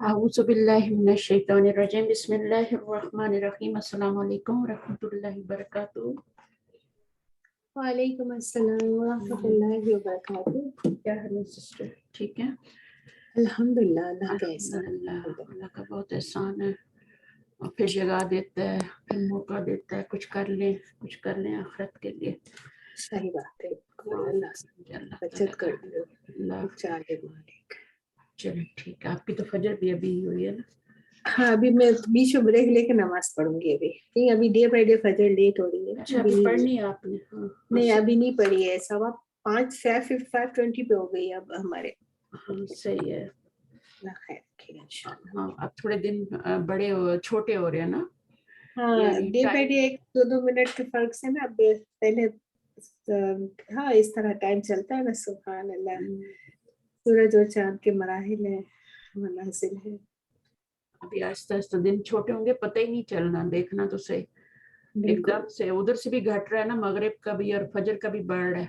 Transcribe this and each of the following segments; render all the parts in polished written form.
اعوذ باللہ من الشیطان الرجیم بسم اللہ الرحمن الرحیم السلام علیکم ورحمۃ اللہ وبرکاتہ. وعلیکم السلام ورحمۃ اللہ وبرکاتہ. کیا حال ہے سسٹر؟ ٹھیک ہے الحمدللہ. اللہ کا احسان. الحمدللہ اللہ کا بہت احسان ہے، اور پھر جگہ دیتا ہے، پھر موقع دیتا ہے، کچھ کر لیں آخرت کے لیے. صحیح بات ہے. اللہ بچت کر دو. چلیں ٹھیک ہے. آپ کی تو فجر بھی ابھی ہوئی ہے نا؟ ہاں ابھی میں بیچ میں بریک لے کے نماز پڑھوں گی. نہیں ابھی ڈے بائی ڈے فجر لیٹ ہو رہی ہے. اچھا ابھی پڑھنی ہے آپ نے؟ نہیں ابھی نہیں پڑھی ہے. 5:20 پہ ہو گئی اب ہمارے. ہاں صحیح ہے. اللہ خیر رکھے گا انشاءاللہ. ہاں اب تھوڑے دن بڑے چھوٹے ہو رہے ہیں نا. ہاں ڈے بائی ڈے 1-2 منٹ کے فرق سے نا. اب پہلے ہاں اس طرح ٹائم چلتا ہے نا. سبحان اللہ. سورج اور چاند کے مراحل ہیں، منازل ہے. ابھی آہستہ آہستہ دن چھوٹے ہوں گے، پتہ ہی نہیں چلنا. دیکھنا تو صحیح ایک دم سے ادھر سے بھی گھٹ رہا ہے نا، مغرب کا بھی اور فجر کا بھی بڑھ رہا ہے،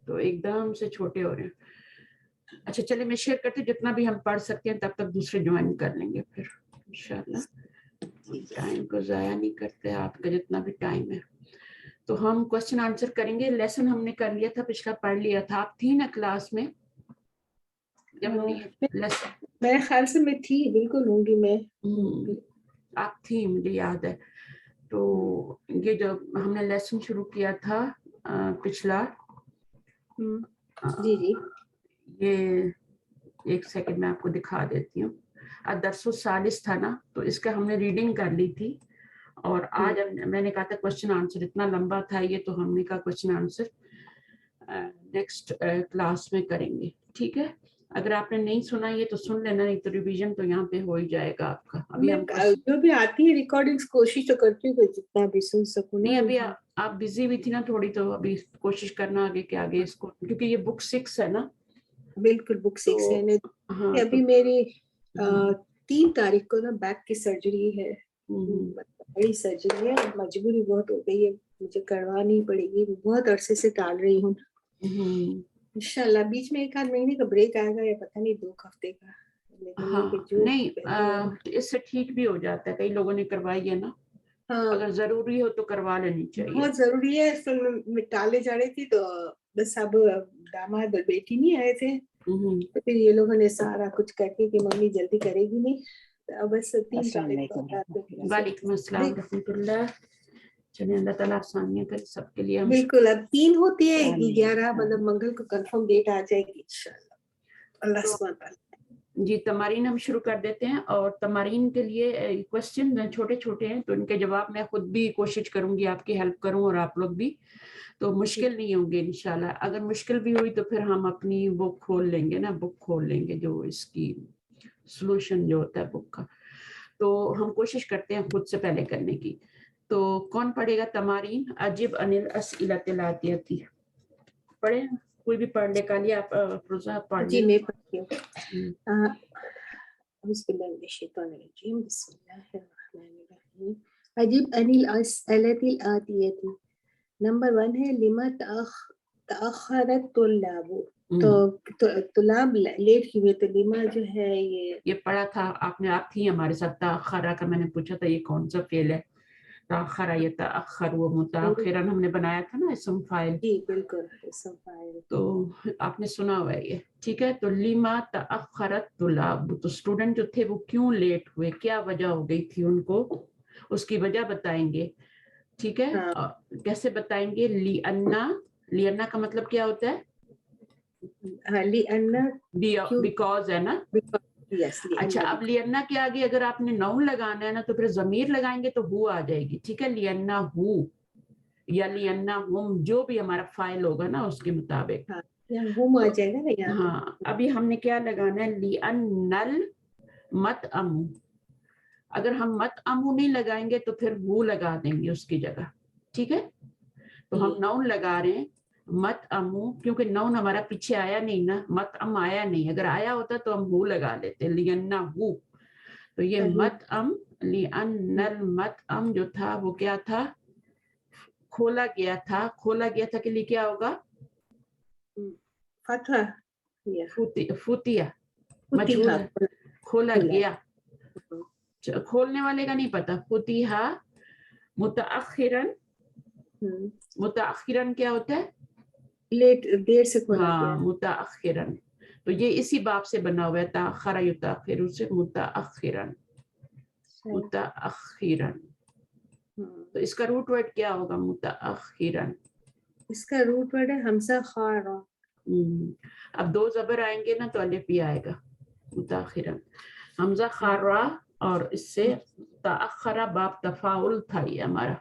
تو ایک دم سے چھوٹے ہو رہے ہیں. اچھا چلے میں شیئر کرتی ہوں، جتنا بھی ہم پڑھ سکتے ہیں تب تک دوسرے جوائن کر لیں گے پھر انشاءاللہ. ٹائم کو ضائع نہیں کرتے، آپ کا جتنا بھی ٹائم ہے. تو ہم کوسچن آنسر کریں گے. لیسن ہم نے کر لیا تھا، پچھلا پڑھ لیا تھا. آپ تھی نا کلاس میں جب ہم نے لیسن؟ میرے خیال سے میں تھی، بالکل ہوں گی میں. آپ تھی، مجھے یاد ہے. تو یہ جو ہم نے لیسن شروع کیا تھا پچھلا، جی یہ ایک سیکنڈ میں آپ کو دکھا دیتی ہوں. درس الثالث تھا نا، تو اس کا ہم نے ریڈنگ کر لی تھی. اور آج میں نے کہا تھا کوسچن آنسر اتنا لمبا تھا یہ، تو ہم نے کہا کوسچن آنسر نیکسٹ کلاس میں کریں گے. ٹھیک ہے، اگر آپ نے نہیں سنا یہ تو سن لینا، نہیں تو ریویژن تو یہاں پہ ہو ہی جائے گا آپ کا. ابھی ہم جو بھی آتی ہے ریکارڈنگز کوشش تو کرتی ہوں کہ جتنا بھی سن سکوں. نہیں ابھی آپ بزی بھی تھی نا تھوڑی، تو ابھی کوشش کرنا آگے کے آگے اس کو، کیونکہ یہ بک 6 ہے نا. بالکل بک 6 ہے. ہاں ابھی میری 3 تاریخ کو نا بیک کی سرجری ہے. بڑی سرجری ہے، مجبوری بہت ہو گئی ہے، مجھے کروانی پڑے گی. بہت عرصے سے ٹال رہی ہوں. انشاءاللہ بیچ میں 1-8 مہینے کا بریک آئے گا یا پتہ نہیں 2 ہفتے کا. ہاں نہیں اس سے ٹھیک بھی ہو جاتا ہے، کئی لوگوں نے کروائی ہے نا. اگر ضروری ہو تو کروا لینی چاہیے. بہت ضروری ہے. میں ٹالے جا رہی تھی تو بس اب داماد اور بیٹی نہیں آئے تھے، تو پھر یہ لوگوں نے سارا کچھ کر کے کہ ممی جلدی کرے گی نہیں. بس 3 تاریخ کو. وعلیکم السلام ورحمۃ اللہ. چلیں اللہ تعالیٰ آسانیاں کرے سب کے لیے. بالکل اب 3 ہوتی ہے، 11 مطلب منگل کو کنفرم ڈیٹ آ جائے گی انشاءاللہ. اللہ سبحانہ. جی تمارین ہم شروع کر دیتے ہیں. اور تمارین کے لیے کوسچن چھوٹے چھوٹے ہیں، تو ان کے جواب میں خود بھی کوشش کروں گی آپ کی ہیلپ کروں، اور آپ لوگ بھی، تو مشکل نہیں ہوں گے انشاءاللہ. اگر مشکل بھی ہوئی تو پھر ہم اپنی بک کھول لیں گے نا، بک کھول لیں گے جو اس کی سولوشن جو ہوتا ہے بک کا. تو ہم کوشش کرتے ہیں خود سے پہلے کرنے کی. تو کون پڑھے گا تمارین؟ اجب عن الاسئلۃ الآتیۃ. پڑھے کوئی بھی پڑھ لے. کالی آپ فروزہ پڑھ لیں. جی میں پڑھتی ہوں. بسم اللہ الشیطان الرجیم. بسم اللہ الرحمن الرحیم. اجب عن الاسئلۃ الآتیۃ. نمبر 1 ہے لما تأخرت طلاب. تو طلاب لیٹ کیے ہوئے. تو لما جو ہے یہ پڑھا تھا آپ نے، آپ تھی ہمارے ساتھ. تأخرہ کا میں نے پوچھا تھا یہ کون سا فعل ہے. تأخرہ یتأخر، وہ متأخرا ہم نے بنایا تھا نا اسم فاعل. جی بالکل اسم فاعل. تو آپ نے سنا ہوا ہے یہ. ٹھیک ہے، تو لما تأخرت طلاب، تو اسٹوڈنٹ جو تھے وہ کیوں لیٹ ہوئے، کیا وجہ ہو گئی تھی ان کو، اس کی وجہ بتائیں گے. ٹھیک ہے، کیسے بتائیں گے؟ لأن کا مطلب کیا ہوتا ہے؟ بیکاز ہے نا. اچھا اب لأن کے آگے اگر آپ نے نون لگانا ہے نا تو پھر ضمیر لگائیں گے تو ہو آ جائے گی. ٹھیک ہے، لأن ہو یا لأن ہم، جو بھی ہمارا فاعل ہوگا نا اس کے مطابق. ہاں ابھی ہم نے کیا لگانا ہے؟ لأن المطعم. اگر ہم مطعم نہیں لگائیں گے تو پھر وہ لگا دیں گے اس کی جگہ. ٹھیک ہے، تو ہم نون لگا رہے ہیں مطعم، کیونکہ نون ہمارا پیچھے آیا نہیں نا، مطعم آیا نہیں. اگر آیا ہوتا تو ہم وہ لگا لیتے لأن ہو. تو یہ مطعم، لأن المطعم جو تھا وہ کیا تھا؟ کھولا گیا تھا. کھولا گیا تھا کے لیے کیا ہوگا؟ فتح. فتیہ مجھول ہے، کھولا گیا. کھولنے والے کا نہیں پتا. فتح متأخرن. متأخرن کیا ہوتا ہے؟ لیٹ، دیر سے کھولا گیا. ہاں متأخرن. تو یہ اسی باب سے بنا ہوا ہے، تاخر یتاخر سے متأخرن. متأخرن تو اس کا روٹ ورڈ کیا ہوگا؟ متأخرن. اس کا روٹ ورڈ ہے حمزہ خارا. اب دو زبر آئیں گے نا تو الف بھی آئے گا. متأخرن حمزہ خارا، اور اس سے تأخرا باب تفاعل تھا یہ ہمارا.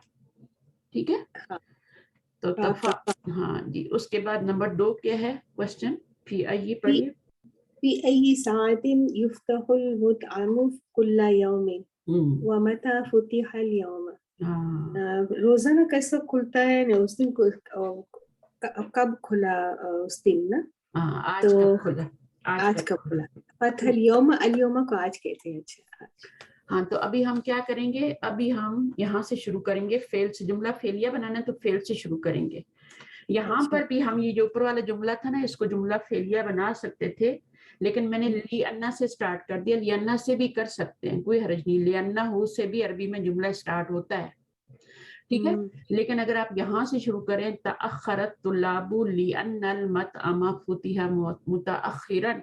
ٹھیک ہے، تو ہاں جی. اس کے بعد نمبر 2 کیا ہے کوشچن؟ فی ای پڑھیے. فی ای ساعت یفتح المطعم کل یوم ومتى فتح اليوم. روزانہ کیسا کھلتا ہے نا، اس دن کب کھلا اس دن نا؟ آج کب کھلا؟ آج کب کھلا. فتح اليوم، اليوم کو آج کہتے ہیں. اچھا ہاں، تو ابھی ہم کیا کریں گے؟ ابھی ہم یہاں سے شروع کریں گے فعل سے. جملہ فعلیہ بنانا ہے تو فعل سے شروع کریں گے. یہاں پر بھی ہم یہ جو اوپر والا جملہ تھا نا، اس کو جملہ فعلیہ بنا سکتے تھے، لیکن میں نے لِأَنَّ سے سٹارٹ کر دیا. لِأَنَّ سے بھی کر سکتے ہیں، کوئی حرج نہیں. لِأَنَّهُ سے بھی عربی میں جملہ سٹارٹ ہوتا ہے. ٹھیک ہے، لیکن اگر آپ یہاں سے شروع کریں تأخرت الطلاب لِأَنَّ الْمَطْعَمَ فُتِحَ مُتَأَخِّرًا،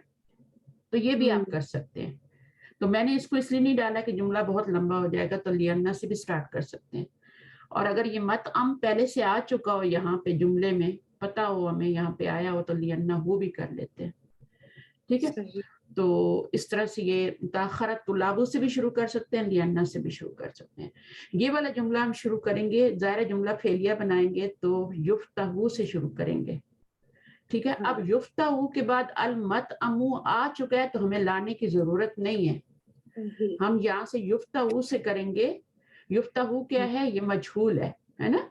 تو یہ بھی آپ کر سکتے ہیں. تو میں نے اس کو اس لیے نہیں ڈالا کہ جملہ بہت لمبا ہو جائے گا، تو لِأَنَّ سے بھی سٹارٹ کر سکتے ہیں. اور اگر یہ مطعم پہلے سے آ چکا ہو یہاں پہ جملے میں، پتا ہو ہمیں یہاں پہ آیا ہو، تو لِأَنَّهُ بھی کر لیتے ہیں. ٹھیک ہے، تو اس طرح سے یہ تاخرت طلاب سے بھی شروع کر سکتے ہیں، لِأَنَّ سے بھی شروع کر سکتے ہیں. یہ والا جملہ ہم شروع کریں گے، ظاہر جملہ فعلیہ بنائیں گے تو یفتح سے شروع کریں گے. ٹھیک ہے، اب یفتح کے بعد المطعم آ چکا ہے تو ہمیں لانے کی ضرورت نہیں ہے. ہم یہاں سے یفتح سے کریں گے. یفتح کیا ہے؟ یہ مجہول ہے نا.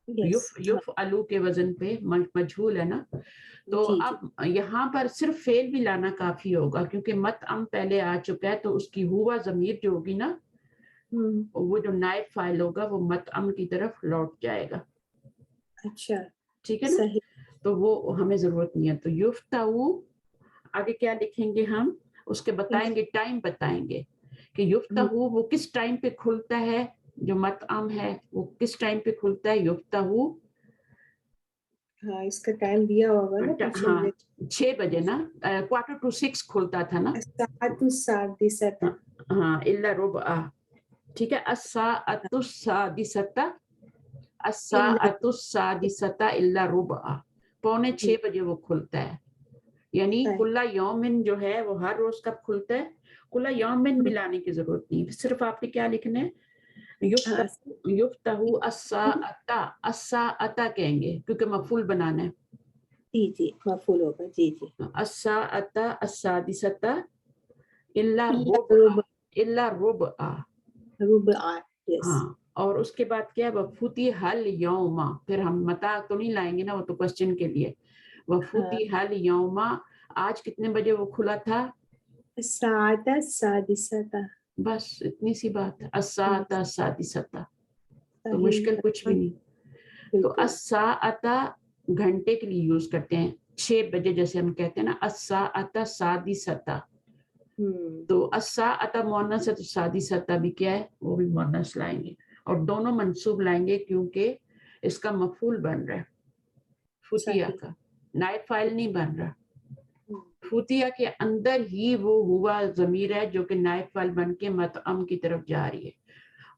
یفعلو کے وزن پہ مجہول ہے نا. تو اب یہاں پر صرف فعل بھی لانا کافی ہوگا، کیونکہ مطعم پہلے آ چکا ہے، تو اس کی ہوا ضمیر جو ہوگی نا، وہ جو نائب فاعل ہوگا وہ مطعم کی طرف لوٹ جائے گا. اچھا ٹھیک ہے نا، تو وہ ہمیں ضرورت نہیں ہے. تو یفتح آگے کیا لکھیں گے ہم؟ اس کے بتائیں گے، ٹائم بتائیں گے کہ یفتح وہ کس ٹائم پہ کھلتا ہے. جو مطعم ہے وہ کس ٹائم پہ کھلتا ہے؟ یفتح، ہاں اس کا ٹائم دیا ہوگا نا. ہاں 6 بجے نا، 5:45 کھلتا تھا نا. الساعة السادسة. ہاں الا ربع. ٹھیک ہے، الساعة السادسة، الساعة السادسة الا ربع، 5:45 بجے وہ کھلتا ہے. یعنی کل یومن جو ہے وہ ہر روز کب کھلتا ہے. کل یومن بھی لانے کی ضرورت نہیں، صرف آپ نے کیا لکھنا ہے؟ یفتح الساعة. الساعة کہیں گے کیونکہ مفعول بنانا ہے. جی مفعول ہوگا. جی الساعة السادسة الا ربع. الا ربع. ہاں، اور اس کے بعد کیا ہے؟ وفتح اليوم. پھر ہم متا تو نہیں لائیں گے نا، وہ تو کوشچن کے لیے. وفتح اليوم، آج کتنے بجے وہ کھلا تھا؟ الساعة السادسة. بس اتنی سی بات ہے، الساعة السادسة. تو مشکل کچھ بھی نہیں. تو الساعة گھنٹے کے لیے یوز کرتے ہیں، 6 بجے جیسے ہم کہتے ہیں نا، الساعة السادسة. تو الساعة مؤنث ہے تو سادسة بھی کیا ہے؟ وہ بھی مؤنث لائیں گے، اور دونوں منصوب لائیں گے کیونکہ اس کا مفعول بن رہا ہے. فتح کا نائب فاعل نہیں بن رہا. فتح کے اندر ہی وہ ہوا ضمیر ہے جو کہ نائب فاعل بن کے مطعم کی طرف جا رہی ہے،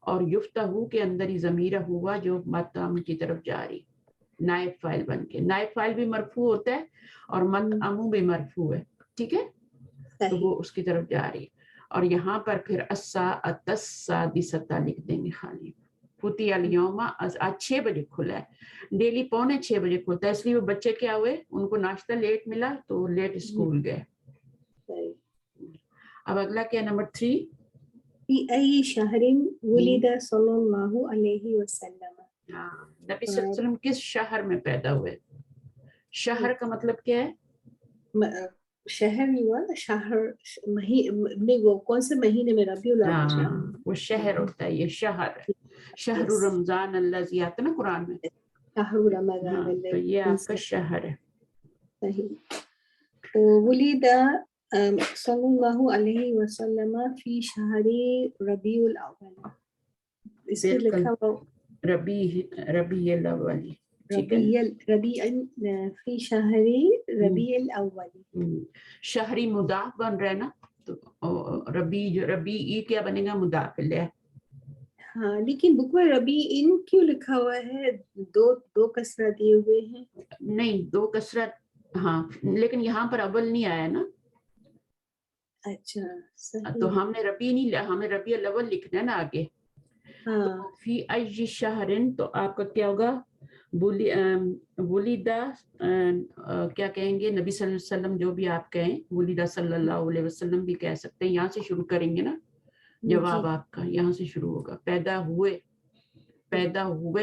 اور یفتح کے اندر ہی ضمیر ہوا جو مطعم کی طرف جا رہی نائب فاعل بن کے. نائب فاعل بھی مرفوع ہوتا ہے اور مطعم بھی مرفوع ہے. ٹھیک ہے، تو وہ اس کی طرف جا رہی ہے. اور یہاں پر پھر الساعة السادسة لکھ دیں گے خالی. فتح اليوم، آج 6 بجے کھلا ہے. ڈیلی 5:45 بجے کھلتا ہے، اس لیے وہ بچے کیا ہوئے، ان کو ناشتہ لیٹ ملا تو لیٹ اسکول گئے. اب اگلا کیا؟ نمبر 3. فی ای شہر ولد صلی اللہ علیہ وسلم. نبی صلی اللہ علیہ وسلم کس شہر میں پیدا ہوئے؟ شہر کا مطلب کیا ہے؟ شہر نہیں ہوا نا، شہر نہیں، وہ کون سے مہینے میں؟ ربیع الاول. وہ شہر ہوتا ہے، یہ شہر ہے. شہر رمضان الذی آتا نا قرآن میں، شہر رمضان تو یہ آپ کا شہر ہے. صحیح. ولد صلی اللہ علیہ وسلم فی شہر ربیع الاول. اس پہ لکھا ہوا ربیع الاول، ٹھیک ہے، ربیع فی شہر ربیع الاول. شہری مضاف بن رہا ہے نا، تو ربیع کیا بنے گا؟ مضاف الیہ. ہاں لیکن بک میں ربیع ان کیوں لکھا ہوا ہے؟ دو کسرہ دیے ہوئے ہیں. نہیں، دو کسرت، ہاں لیکن یہاں پر اول نہیں آیا نا. اچھا صحیح. تو ہم نے ربیع نہیں، ہمیں ربیع الاول لکھنا ہے نا آگے. ہاں فی ای شہرن، تو آپ کا کیا ہوگا؟ ولیدہ، کیا کہیں گے؟ نبی صلی اللہ علیہ وسلم، جو بھی آپ کہیں، ولیدہ صلی اللہ علیہ وسلم بھی کہہ سکتے ہیں. یہاں سے شروع کریں گے نا، جواب آپ کا یہاں سے شروع ہوگا. پیدا ہوئے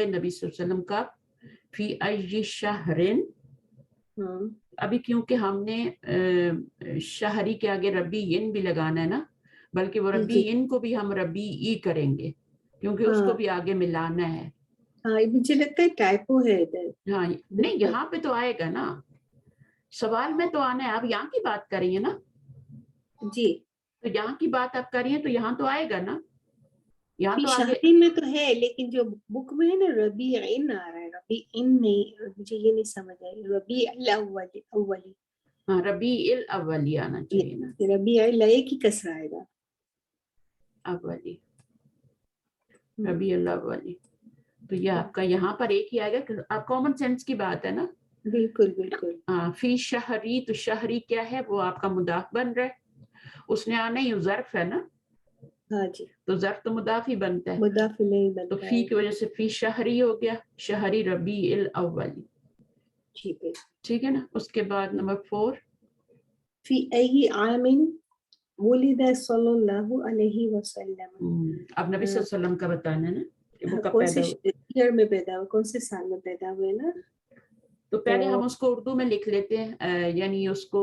نبی صلی اللہ علیہ وسلم کا فی ای شہرن. ابھی کیونکہ ہم نے شہری کے آگے ربیع بھی لگانا ہے نا، بلکہ وہ ربیع کو بھی ہم ربیعی کریں گے کیونکہ اس کو بھی آگے ملانا ہے. ہاں مجھے لگتا ہے ٹائپو ہے ادھر. ہاں نہیں، یہاں پہ تو آئے گا نا، سوال میں تو آنا ہے. آپ یہاں کی بات کر رہی ہیں نا؟ جی، تو یہاں کی بات آپ کر رہی ہیں تو یہاں تو آئے گا نا. یہاں تو آگے شہری میں تو ہے، لیکن جو بک میں ہے نا ربیع ان آ رہا ہے. ربیع ان نہیں، مجھے یہ نہیں سمجھ آئی. ربیع الاولی. ہاں ربیع الاولی آنا چاہیے نا. ربیع لئے کی کسرہ آئے گا. اولی، ربیع الاولی. تو یہ آپ کا یہاں پر ایک ہی آئے گا. آپ کامن سینس کی بات ہے نا. بالکل بالکل. فی شہری، تو شہری کیا ہے؟ وہ آپ کا مضاف بن رہا ہے. اس نے آنا ہی ظرف ہے نا. ہاں جی، تو ظرف تو مضاف ہی بنتا ہے. مضاف الیہ تو بنتا فی ہے. کی وجہ سے فی شہری ہو گیا، شہری ربیع الاولی. ٹھیک ہے، ٹھیک ہے نا. اس کے بعد نمبر 4، فی ای عام ولد صلی اللہ علیہ وسلم. اب نبی صلی اللہ علیہ وسلم کا بتانا ہے نا کہ وہ کب کون سے پیدا ہوا. ایئر میں پیدا ہوئے، کون سے سال میں پیدا ہوئے نا. تو پہلے ہم اس کو اردو میں لکھ لیتے ہیں، یعنی اس کو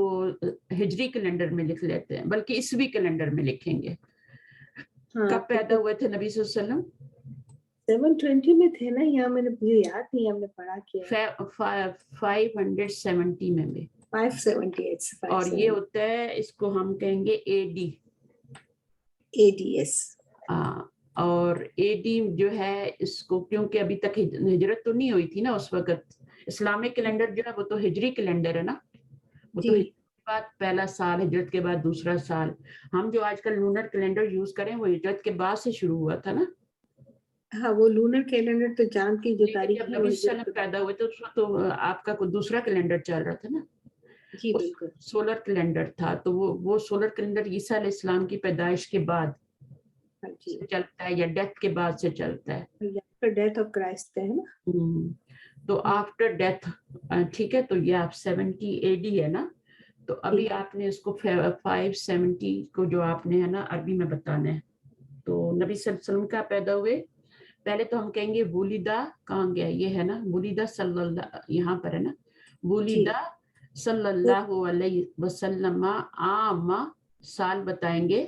ہجری کیلنڈر میں لکھ لیتے ہیں، بلکہ عیسوی کیلنڈر میں لکھیں گے. کب پیدا ہوئے تھے نبی صلی اللہ علیہ وسلم؟ 720 میں تھے نا. یہاں میں نے، مجھے یاد نہیں، ہم نے پڑھا کیا. 570 میں بھی. 578. اور یہ ہوتا ہے، اس کو ہم کہیں گے اے ڈی. ADS. اور اے ڈی جو ہے، اس کو کیونکہ ابھی تک ہجرت تو نہیں ہوئی تھی نا اس وقت. اسلامک کیلنڈر جو ہے وہ تو ہجری کیلنڈر ہے نا. وہ تو ہجرت کے بعد پہلا سال، ہجرت کے بعد دوسرا سال. ہم جو آج کل لونر کیلنڈر یوز کریں وہ ہجرت کے بعد سے شروع ہوا تھا نا. ہاں وہ لونر کیلنڈر تو چاند کی جو لیکن تاریخ جب ہے نبی وہ صلی اللہ علیہ وسلم پیدا ہوئے تو اس وقت تو آپ کا کوئی دوسرا کیلنڈر چل رہا تھا نا. جی بالکل، سولر کیلنڈر تھا. تو وہ سولر کیلنڈر عیسیٰ علیہ السلام کی پیدائش کے بعد سے چلتا ہے یا ڈیتھ کے بعد سے چلتا ہے. ڈیتھ آف کرائسٹ ہے نا. تو آفٹر ڈیتھ، ٹھیک ہے. تو یہ آپ 70 AD ہے نا. تو ابھی آپ نے اس کو 570 کو جو آپ نے ہے نا عربی میں بتانا ہے. تو نبی صلی اللہ علیہ وسلم کا پیدا ہوئے، پہلے تو ہم کہیں گے ولیدہ، کہاں گیا یہ ہے نا، ولیدہ صلی اللہ، یہاں پر ہے نا، ولیدہ صلی اللہ علیہ وسلم. عام سال بتائیں گے،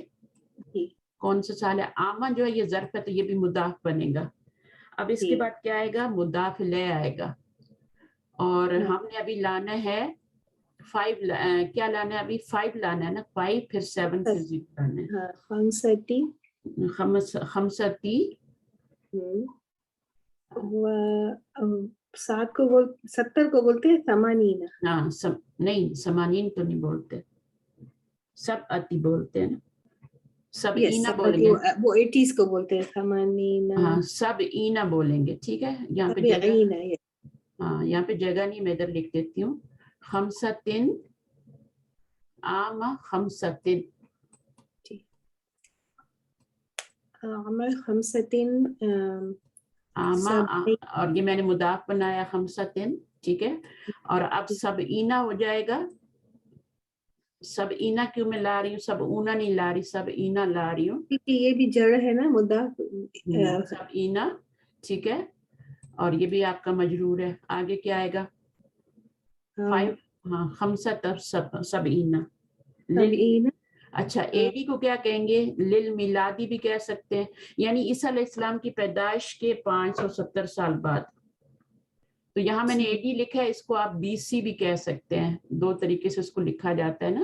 کون سا سال ہے. عامہ جو ہے یہ ظرف ہے تو یہ بھی مضاف بنے گا. اب اس کے بعد کیا آئے گا؟ مضاف الیہ آئے گا. اور ہم نے ابھی لانا ہے 5، کیا لانا ہے ابھی؟ 5 لانا ہے نا. 5 پھر 7 پھر 0 لانا ہے. 5 7 کو 70 کو بولتے ہیں ثمانین. ہاں نہیں، ثمانین تو نہیں بولتے، سب آتی بولتے ہیں نا. سب اینا بولیں گے. وہ 80s کو بولتے ہیں ثمانین. ہاں سب اینا بولیں گے. ٹھیک ہے. یہاں پہ جگہ، ہاں یہاں پہ جگہ نہیں، میں ادھر لکھ دیتی ہوں. 5 عام 5. عمل 5 اور یہ میں نے مضاف بنایا 5. ٹھیک ہے. اور اب سب اینا ہو جائے گا. سب اینا کیوں میں لا رہی ہوں؟ سب اونا نہیں لا رہی، سب اینا لا رہی ہوں. یہ بھی جڑ ہے نا مضاف. سب اینا. ٹھیک ہے. اور یہ بھی آپ کا مجرور ہے. آگے کیا آئے گا؟ 5. ہاں 5 سب اینا. اچھا اے ڈی کو کیا کہیں گے؟ للمیلادی بھی کہہ سکتے ہیں، یعنی عیسیٰ علیہ السلام کی پیدائش کے 570 سال بعد. تو یہاں میں نے اے ڈی لکھا ہے، اس کو آپ BC بھی کہہ سکتے ہیں. 2 طریقے سے اس کو لکھا جاتا ہے نا.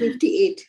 58,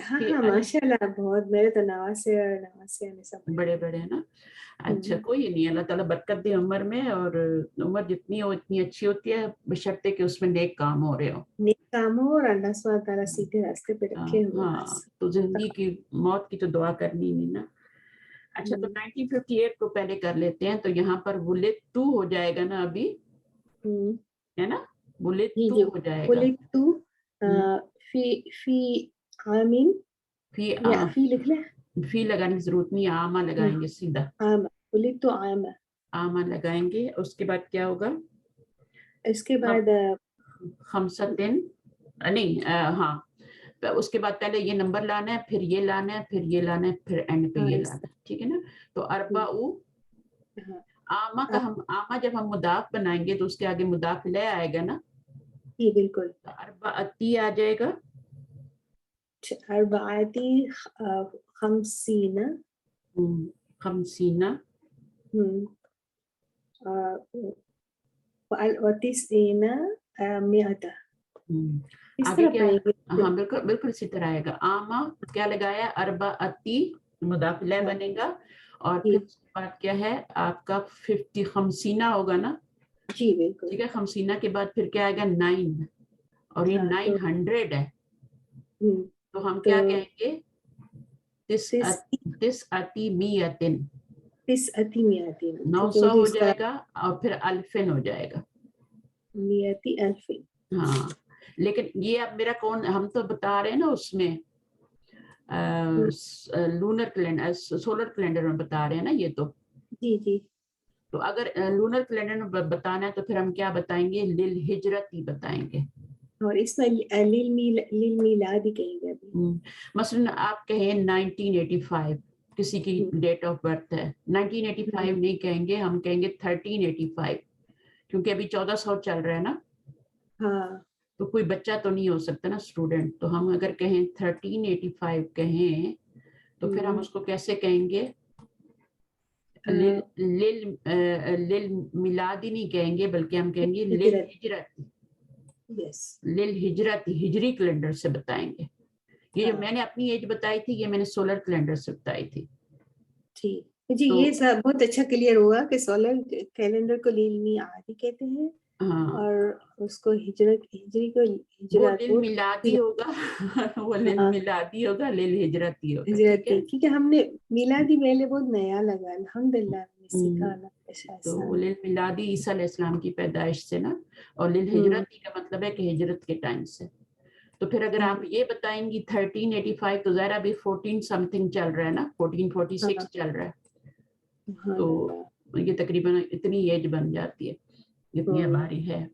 ہاں ہاں ماشاءاللہ بہت، میرے تو نواسے میں سب بڑے بڑے ہیں نا. اچھا کوئی نہیں, اللہ تعالیٰ برکت دے عمر میں, اور عمر جتنی ہو اتنی اچھی ہوتی ہے بشرطے کہ اس میں نیک کام ہو رہے ہو. نیک کام ہو اور اللہ سبحانہ تعالیٰ سیدھے راستے پہ رکھے ہمیں ہاں بس. تو زندگی کی موت کی تو دعا کرنی نہیں نا. اچھا تو 1958 کو پہلے کر لیتے ہیں. تو یہاں پر ولد تو ہو جائے گا نا ابھی, ہے نا, ولد جی تو جی ہو جائے گا. ولدت فی عامین یا فی لکھ لیں, فی لگانے کی ضرورت نہیں, آما لگائیں گے سیدھا, عام ولدت عام. آما لگائیں گے. اس کے بعد کیا ہوگا, اس کے بعد خمسطن نہیں ہاں, اس کے بعد پہلے یہ نمبر لانا ہے, پھر یہ لانا ہے, پھر یہ لانا ہے, پھر اینڈ پہ یہ لانا ہے, ٹھیک ہے نا. تو اربع آما کا ہم آما جب ہم مضاف بنائیں گے تو اس کے آگے مضاف لے آئے گا نا. جی بالکل. اربعتی آ جائے گا, اربعاتی خمسین خمسینہ, وتسعین مئۃ. اس آگے طرح کیا, پڑھیں گے. ہاں بالکل بالکل اسی طرح آئے گا. آما کیا لگایا, اربعتی مضاف لے بنے گا, اور پھر اس کے بعد کیا ہے آپ کا 50 خمسینہ ہوگا نا. جی بالکل. ٹھیک ہے, خمسینہ کے بعد پھر کیا آئے گا 9, اور یہ 900 ہے. تو ہم کیا کہیں گے, تسعتی میتن, 900 ہو جائے گا, اور پھر الفن ہو جائے گا. میتی الفن. ہاں لیکن یہ اب میرا کون, ہم تو بتا رہے ہیں نا اس میں لونر کیلنڈر سولر کیلنڈر میں بتا رہے ہیں نا یہ تو. جی جی. تو اگر لونر کیلنڈر میں بتانا ہے تو پھر ہم کیا بتائیں گے, للہجرت ہی بتائیں گے. اور اس میں للمیلاد ہی کہیں گے. مثلا آپ کہیں 1985 کسی کی ڈیٹ آف برتھ ہے, 1985 نہیں کہیں گے, ہم کہیں گے 1385, کیونکہ ابھی 1400 چل رہا ہے نا. ہاں تو کوئی بچہ تو نہیں ہو سکتا نا اسٹوڈنٹ. تو ہم اگر کہیں 1385 کہیں تو پھر ہم اس کو کیسے کہیں گے, لل میلادی نہیں کہیں گے, بلکہ ہم کہیں گے للہجرت. للہجرت ہجری کیلنڈر سے بتائیں گے. یہ جو میں نے اپنی ایج بتائی تھی یہ میں نے سولر کیلنڈر سے بتائی تھی. ٹھیک جی, یہ سب بہت اچھا کلیئر ہوا کہ سولر کیلنڈر کو للمیعادی کہتے ہیں, اور اس کو ہجری کو وہ للمیلادی ہوگا, وہ للمیلادی ہوگا, للہجرتی ہوگا. ٹھیک ہے, کیونکہ ہم نے میلادی پہلے بہت نیا لگا, الحمدللہ سیکھا. تو للمیلادی عیسیٰ علیہ السلام کی پیدائش سے نا, اور للہجرتی کا مطلب ہے کہ ہجرت کے ٹائم سے. تو پھر اگر آپ یہ بتائیں گی 1385 تو ظاہر ابھی 14 سم تھنگ چل رہا ہے نا, 1446 چل رہا ہے. تو یہ تقریباً اتنی ایج بن جاتی ہے, اتنی ہماری ہے.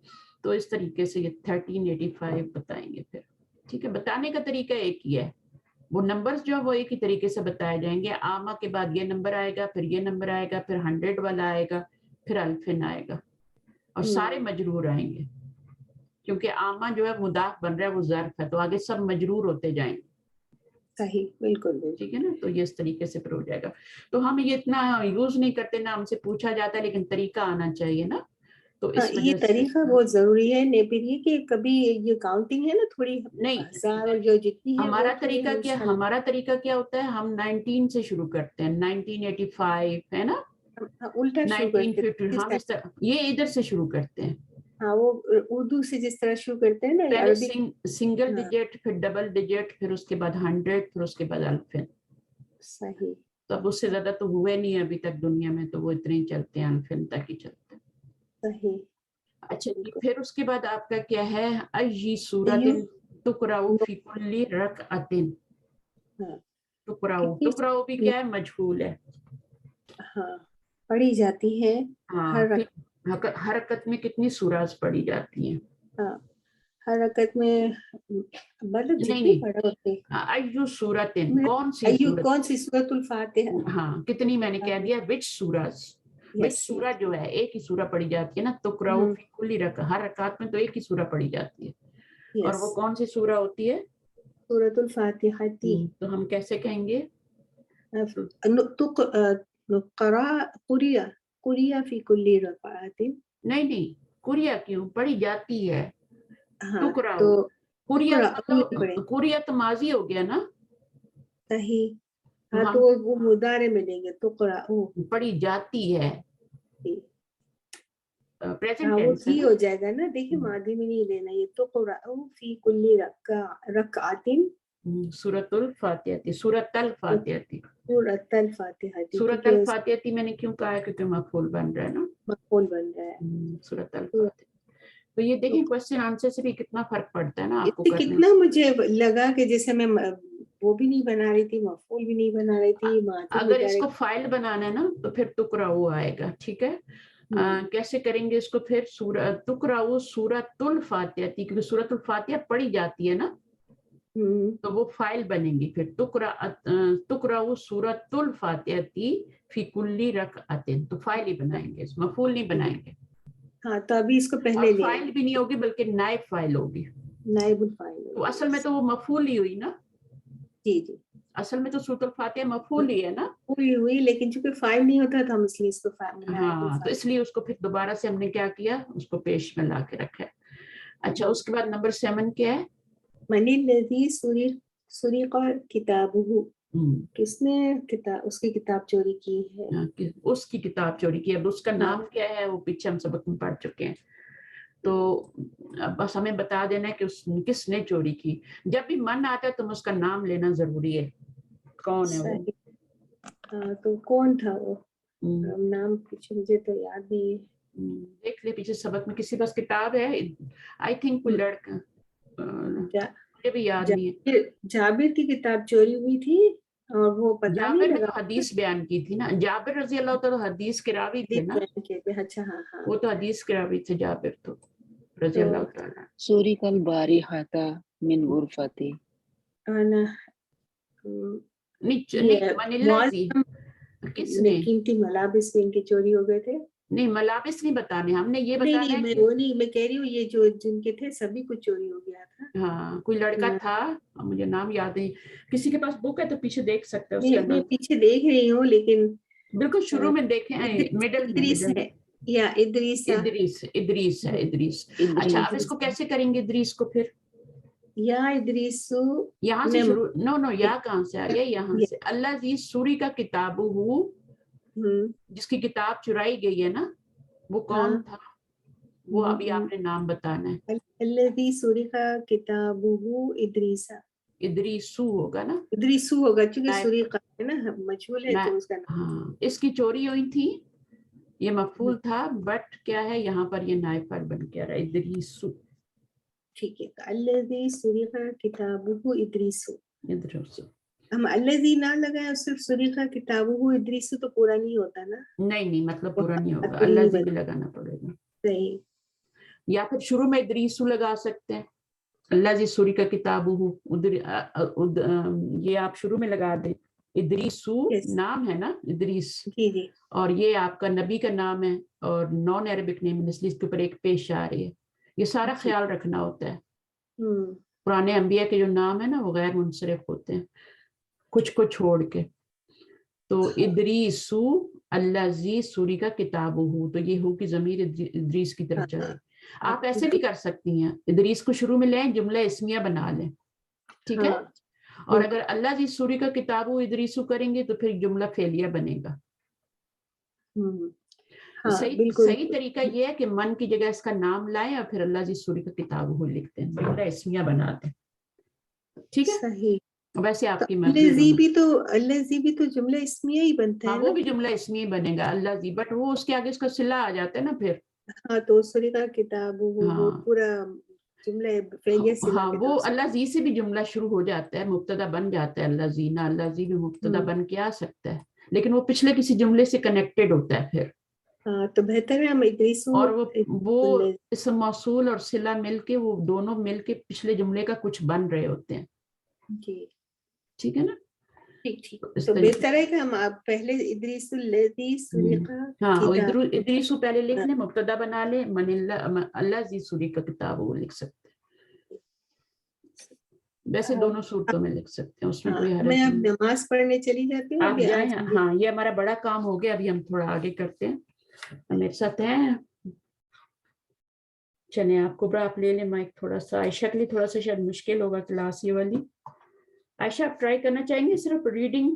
تو اس طریقے سے یہ 1385 بتائیں گے پھر. ٹھیک ہے, بتانے کا طریقہ ایک ہی ہے, وہ نمبرز جو ہے وہ ایک ہی طریقے سے بتائے جائیں گے. آما کے بعد یہ نمبر آئے گا, پھر یہ نمبر آئے گا, پھر 100 والا آئے گا, پھر الفن آئے گا, اور سارے مجرور آئیں گے, کیونکہ آما جو ہے مضاف بن رہا ہے, وہ ظرف ہے, تو آگے سب مجرور ہوتے جائیں گے. صحیح, بالکل. ٹھیک ہے نا, تو یہ اس طریقے سے پھر ہو جائے گا. تو ہم یہ اتنا یوز نہیں کرتے نا, ہم سے پوچھا جاتا ہے, لیکن طریقہ آنا چاہیے نا. تو اس یہ وجہ سے طریقہ بہت ضروری ہے. پھر یہ کہ کبھی یہ کاؤنٹنگ ہے نا تھوڑی نہیں, ہزار اور جو جتنی ہے وہ ہمارا طریقہ کیا ہوتا ہے, ہم 19 سے شروع کرتے ہیں, 1985 ہے نا, الٹا شروع کرتے 1950, ہم اس طرح یہ ادھر سے شروع کرتے ہیں. ہاں, وہ اردو سے جس طرح شروع کرتے ہیں نا, پہلے عربک سنگل ڈیجٹ, پھر ڈبل ڈیجٹ, پھر اس کے بعد 100, پھر اس کے بعد الفن. صحیح. تو اب اس سے زیادہ تو ہوئے نہیں ابھی تک دنیا میں, تو وہ اتنے ہی چلتے ہیں, الفن تک ہی چلتے ہیں. صحیح. اچھا جی, پھر اس کے بعد آپ کا کیا ہے, ای سورۃ تقرأ فی کل رکعۃ. تقرأ بھی کیا ہے, مجہول ہے. ہاں, پڑھی جاتی ہے. ہاں, ہر رکعت میں کتنی سورات پڑھی جاتی ہیں. ہاں, ہر رکعت میں مطلب جتنی نہیں, پڑھو اتنی. ایو سورۃ, کون سی سورت, کون سی سورۃ الفاتحہ. ہاں, کتنی میں نے کہہ دیا, وچ سورات, وچ سورہ جو ہے, ایک ہی سورہ پڑھی جاتی ہے نا. تقرأ فی کل رکعۃ, ہر رکعت میں تو ایک ہی سورہ پڑھی جاتی ہے. اور وہ کون سی سورہ ہوتی ہے, سورۃ الفاتحہ. تو ہم کیسے کہیں گے, قرئ فی کل رکعۃ. نہیں, قرئ کیوں, پڑھی جاتی ہے. ہاں, تقرأ, تو قرئ قرئ ماضی ہو گیا نا. صحیح. ہاں تو وہ مضارع میں لیں گے تقرأو. پڑھی جاتی ہے. ہاں وہ تھی ہو جائے گا نا. دیکھیں ماضی میں نہیں لینا یہ. تقرأو فی کل رکعت سورۃ الفاتحہ. سورۃ الفاتحہ. سورۃ الفاتحہ. سورۃ الفاتحہ میں نے کیوں کہا ہے کیونکہ مفعول بن رہا ہے نا. مفعول بن رہا ہے. سورۃ الفاتحہ. تو یہ دیکھیں کوسچن آنسر سے بھی کتنا فرق پڑتا ہے نا آپ کو. کتنا مجھے لگا کہ جیسے میں وہ بھی نہیں بنا رہی تھی, مفعول بھی نہیں بنا رہی تھی. اگر اس کو فائل بنانا ہے نا تو پھر تقرأو آئے گا. ٹھیک ہے, کیسے کریں گے اس کو پھر. تقرأو سورۃ الفاتحہ, کیونکہ سورۃ الفاتحہ پڑھی جاتی ہے نا تو وہ فائل بنیں گی. پھر تقرأو سورۃ الفاتحہ فی کل رکعت, تو فائل ہی بنائیں گے, مفعول نہیں بنائیں گے. ہاں تو ابھی اس کو پہلے لے فائل بھی نہیں ہوگی بلکہ نائب فائل ہوگی. نائب الفاعل. تو اصل میں تو وہ مفعول ہی ہوئی نا. جی جی اصل میں تو سورۃ الفاتحہ مفعول ہی ہے نا. پوری ہوئی لیکن چونکہ فائل نہیں ہوتا تھا ہم اس لیے اس کو ہاں تو اس لیے اس کو پھر دوبارہ سے ہم نے کیا کیا, اس کو پیش میں لا کے رکھا ہے. اچھا اس کے بعد نمبر 7 کیا ہے. من الذی سرق کتابہ, کس نے اس کی کتاب چوری کی ہے. اس کی کتاب چوری کی. اب اس کا نام کیا ہے وہ پیچھے ہم سبق میں پڑھ چکے ہیں. تو بس ہمیں بتا دینا ہے کہ کس نے چوری کی. جب بھی من آتا ہے تو اس کا نام لینا ضروری ہے. کون ہے وہ. تو کون تھا وہ, نام پیچھے مجھے تو یاد نہیں ہے. دیکھ لے پیچھے سبق میں کسی پاس کتاب ہے. آئی تھنک کوئی لڑکا, مجھے بھی یاد نہیں ہے. جابر کی کتاب چوری ہوئی تھی اور وہ پتہ نہیں جابر نے لگا. تو حدیث بیان کی تھی نا. جابر رضی اللہ تعالیٰ حدیث کے راوی تھے نا. اچھا ہاں ہاں وہ تو حدیث کے راوی تھے جابر تو رضی اللہ تعالیٰ. سورق البارحۃ من غرفتی. کس نے قیمتی ملابس ان کے چوری ہو گئے تھے. نہیں ملابس نہیں بتانے, ہم نے یہ بتانا ہے میں وہ نہیں, میں کہہ رہی ہوں یہ جو جن کے تھے سبھی کو چوری ہو گیا تھا. ہاں کوئی لڑکا تھا, مجھے نام یاد نہیں. کسی کے پاس بک ہے تو پیچھے دیکھ سکتے ہیں. میں پیچھے دیکھ رہی ہوں لیکن بالکل شروع میں دیکھیں مڈل میں. یا ادریس ہے. ادریس. اچھا اب اس کو کیسے کریں گے ادریس کو پھر. یا ادریسو یہاں سے شروع. نو یا کہاں سے آ گیا, یہاں سے. الذی سرق کتابہ, جس کی کتاب چرائی گئی ہے نا, وہ کون تھا. وہ ابھی آپ نے نام بتانا ہے. الذی سرق کتابہ ادریسا. ادریسو ہوگا نا. ادریسو ہوگا چونکہ سرق ہے نا مجهول ہے تو اس کا نام. ہاں اس کی چوری ہوئی تھی, یہ مفعول تھا بٹ کیا ہے یہاں پر یہ نائب فاعل بن کے آ رہا ہے ادریسو. ٹھیک ہے. الذی سرق کتابہ ادریسو. ادریسو ہم الذی نہ لگائے صرف سرق کتابہ ادریسو تو پورا نہیں ہوتا نا. نہیں مطلب پورا نہیں ہوگا, الذی بھی لگانا پڑے گا. صحیح. یا پھر شروع میں ادریسو لگا سکتے ہیں. الذی سرق کتابہ, یہ آپ شروع میں لگا دیں. ادریسو نام ہے نا ادریس. جی اور یہ آپ کا نبی کا نام ہے اور نان عربک نیم, اس لیے اس کے اوپر ایک پیش آ رہی ہے. یہ سارا خیال رکھنا ہوتا ہے. پرانے انبیاء کے جو نام ہے نا وہ غیر منصرف ہوتے ہیں کچھ کو چھوڑ کے. تو ادریسو الذی سرق کتابہ, تو یہ ہو کہ ضمیر ادریس کی طرف جائے. آپ ایسے بھی کر سکتی ہیں, ادریس کو شروع میں لیں, جملہ اسمیہ بنا لیں. ٹھیک ہے. اور اگر الذی سرق کتابہ ادریسو کریں گے تو پھر جملہ فعلیہ بنے گا. صحیح طریقہ یہ ہے کہ من کی جگہ اس کا نام لائیں اور پھر الذی سرق کتابہ لکھتے ہیں, جملہ اسمیہ بناتے ہیں. ٹھیک ہے. صحیح. ویسے آپ کی مرضی. الذی بھی تو جملہ اسمیہ ہی بنتا ہے. ہاں وہ بھی جملہ اسمیہ بنے گا الذی, بٹ وہ اس کے آگے اس کا صلہ آ جاتا ہے نا پھر. ہاں تو سرق کتابہ وہ پورا جملہ فعلیہ سے. ہاں وہ الذی سے بھی جملہ شروع ہو جاتا ہے, مبتدا بن جاتا ہے. الذین, الذی بھی مبتدا بن کے آ سکتا ہے لیکن وہ پچھلے کسی جملے سے کنیکٹڈ ہوتا ہے پھر. ہاں تو بہتر ہے ہم ادریسو. اور وہ اسم موصول اور صلہ مل کے, وہ دونوں مل کے پچھلے جملے کا کچھ بن رہے ہوتے ہیں. جی ٹھیک ہے نا. ٹھیک. تو بہتر ہے کہ ہم آپ پہلے ادریس الذی سرق. ہاں ادریسو پہلے لکھ لیں, مبتدا بنا لیں, الذی سرق کتابہ لکھ سکتے. ویسے دونوں صورتوں میں لکھ سکتے ہیں, اس میں کوئی حرج نہیں. میں اب نماز پڑھنے چلی جاتی ہوں. آپ جائیں. ہاں یہ ہمارا بڑا کام ہو گیا, ابھی ہم تھوڑا آگے کرتے ہیں. میرے ساتھ ہیں, چلیں آپ کو آپ لے لیں مائک. تھوڑا سا عائشہ کے لیے تھوڑا سا شاید مشکل ہوگا کلاس یہ والی. عائشہ آپ ٹرائی کرنا چاہیں گے صرف ریڈنگ؟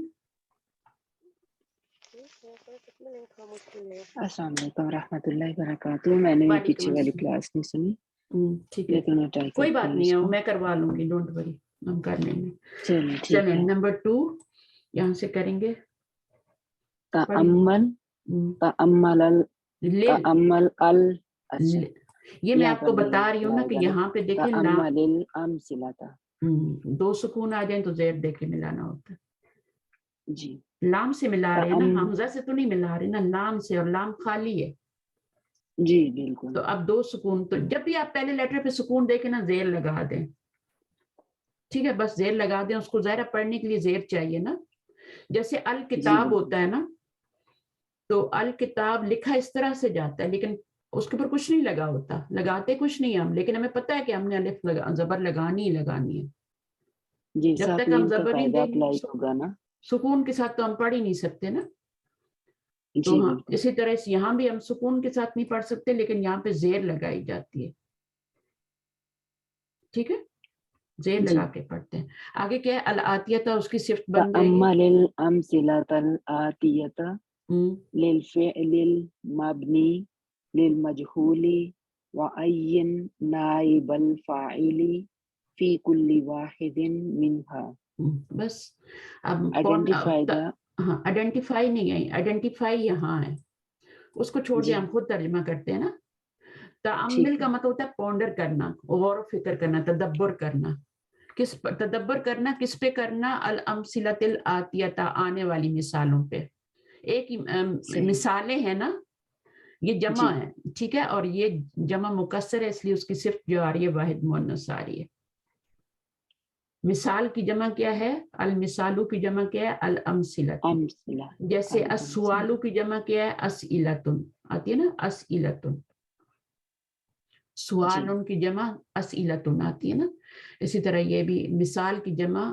السلام علیکم ورحمۃ اللہ وبرکاتہ. میں نے وعلیکم پیچھے والی السلام. کلاس نہیں سنی ٹھیک ہے لیکن میں ٹرائی کوئی کرتی بات ہوں نہیں اس ہے کو. میں کروا لوں گی ڈونٹ وری ہم کر لیں گے. چلیے ٹھیک چلیں ہے. نمبر 2 یہاں سے کریں گے. تأمل تأمل تأمل اچھا یہ میں یہاں آپ پر کو بتا رہی ہوں نا آئے کہ گا نا یہاں پہ دیکھیں لام تأمل الامثلۃ. 2 سکون آ جائیں تو زیر دے کے ملانا ہوتا ہے. جی لام سے ملا رہے ہیں نا حمزہ سے تو نہیں ملا رہے نا لام سے اور لام خالی ہے. جی بالکل. تو اب 2 سکون تو جب بھی آپ پہلے لیٹر پہ سکون دے کے نا زیر لگا دیں. ٹھیک ہے بس زیر لگا دیں اس کو ظاہر پڑھنے کے لیے زیر چاہیے نا. جیسے الکتاب ہوتا ہے نا تو الکتاب لکھا اس طرح سے جاتا ہے لیکن اس کے اوپر کچھ نہیں لگا ہوتا. لگاتے کچھ نہیں ہم لیکن ہمیں پتہ ہے کہ ہم نے الف زبر لگانی ہی لگانی ہے. جی جب ساتھ تک ہم میم کا زبر نہیں قاعدہ دیں گے اپلائی ہوگا نا. سکون کے ساتھ تو ہم پڑھ ہی نہیں سکتے نا. تو جی ہاں بالکل. اسی طرح سے یہاں بھی ہم سکون کے ساتھ نہیں پڑھ سکتے لیکن یہاں پہ زیر لگائی جاتی ہے. ٹھیک ہے زیر جی لگا کے پڑھتے ہیں. آگے کیا ہے العاطیہ اس کی صفت بن گئی. تأمل الامثلۃ الآتیۃ للفعل المبنی للمجهول وعین نائب الفاعل فی کل واحد منها. بس اب کون آئیڈینٹیفائی دا. ہاں آئیڈینٹیفائی نہیں ہے آئیڈینٹیفائی یہاں ہے اس کو چھوڑ دیں جی ہم خود ترجمہ کرتے ہیں نا. تأمل ٹھیک کا ہے. مطلب ہوتا ہے پونڈر کرنا غور و فکر کرنا تدبر کرنا. تدبر کرنا کس پہ کرنا الامثلۃ الآتیۃ آنے والی مثالوں پہ. ایک صحیح. مثالیں ہیں نا یہ جمع جی ہے ٹھیک ہے اور یہ جمع مکسر ہے اس لیے اس کی صرف جو آ رہی ہے واحد مؤنث آ رہی ہے. مثال کی جمع کیا ہے المثالو کی جمع کیا ہے الامثلۃ. امثلہ. جیسے السوالو کی جمع کیا ہے اسئلۃ آتی ہے نا اسئلۃ. جی سوال کی جمع اسئلۃ آتی ہے نا. اسی طرح یہ بھی مثال کی جمع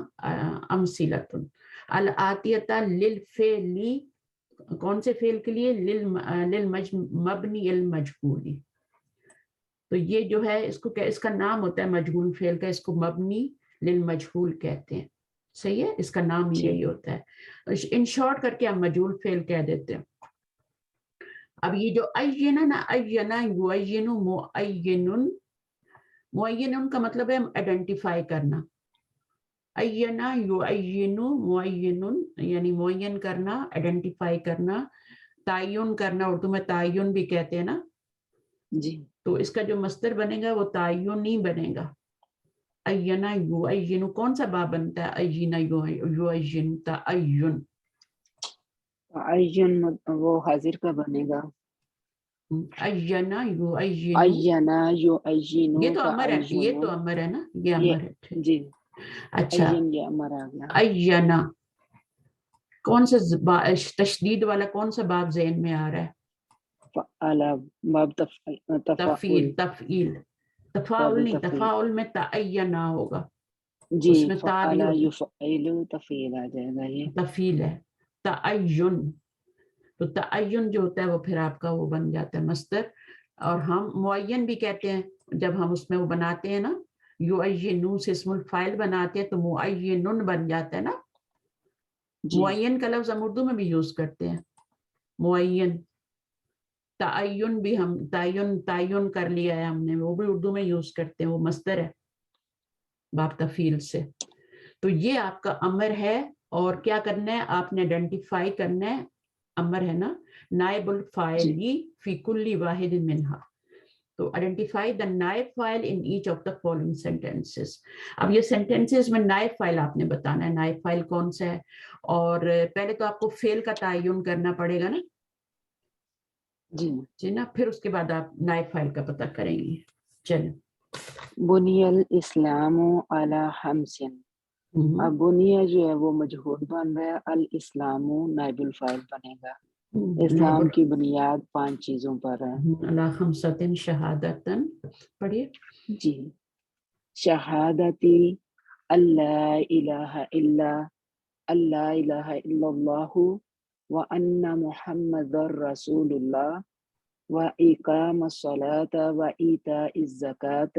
امثلۃ. الآتیۃ للفعل کون سے فعل کے لیے مبنی المجہول. تو یہ جو ہے اس کو اس کا نام ہوتا ہے مجہول فعل کا اس کو مبنی للمجہول کہتے ہیں. صحیح ہے اس کا نام ٹھیک. یہی ہوتا ہے ان شارٹ کر کے ہم مجہول فعل کہہ دیتے ہیں. اب یہ جو عینہ نا عینہ یعین معین معین کا مطلب ہے آئیڈینٹیفائی کرنا. عینہ یعین معین یعنی معین کرنا آئیڈینٹیفائی کرنا. تعین کرنا اردو میں تعین بھی کہتے ہیں نا. جی تو اس کا جو مصدر بنے گا وہ تعین ہی بنے گا. عینہ یعین کون سا باب بنتا ہے عینہ یعین تعین. تعین وہ حاضر کا بنے گا. عینہ یعین عینہ یعین یہ تو امر ہے تعین. یہ تو امر ہے نا یہ یہ امر ہے. جی اچھا عین یہ امر آ گیا. عینہ کون سا تشدید والا کون سا باب ذہن میں آ رہا ہے. فعل باب تفعول. تفعیل باب تفاعل نہیں تفعیل. تفاعل میں تعینہ ہوگا جی اس میں تا فعل بھی ہوتا یفعل تفعیل آ جائے گا یہ. تفعیل ہے. تعین تو تعین جو ہوتا ہے وہ پھر آپ کا وہ بن جاتا ہے مصدر. اور ہم معین بھی کہتے ہیں جب ہم اس میں وہ بناتے ہیں نا یعینون سے اسم الفاعل بناتے ہیں تو معینن بن جاتا ہے نا. جی معین کا لفظ ہم اردو میں بھی یوز کرتے ہیں معین. تعین بھی ہم تعین کر لیا ہے ہم نے وہ بھی اردو میں یوز کرتے ہیں وہ مصدر ہے باب تفعیل سے. تو یہ آپ کا امر ہے اور کیا کرنا ہے آپ نے آئیڈینٹیفائی کرنا ہے. امر ہے نا نائب الفاعل جی فی کل واحد منہا. تو آئیڈینٹیفائی دا نائب فاعل in each of the following sentences. اب یہ سینٹینسز میں نائب فاعل آپ نے بتانا ہے نائب فاعل کون سا ہے. اور پہلے تو آپ کو فعل کا تعین کرنا پڑے گا نا جی نا پھر اس کے بعد آپ نائب فاعل کا پتہ کریں گے. چلیں بنی الاسلام علی خمس. اب بنیہ جو ہے وہ مجہول بن رہا ہے الاسلام نائب الفاعل بنے گا. اسلام کی بنیاد 5 چیزوں پر ہے. علی خمسۃ شہادۃ پڑھیے. جی شہادتی اللہ الہ الا اللہ وان محمد رسول اللہ واقام الصلاۃ وایتاء الزکاۃ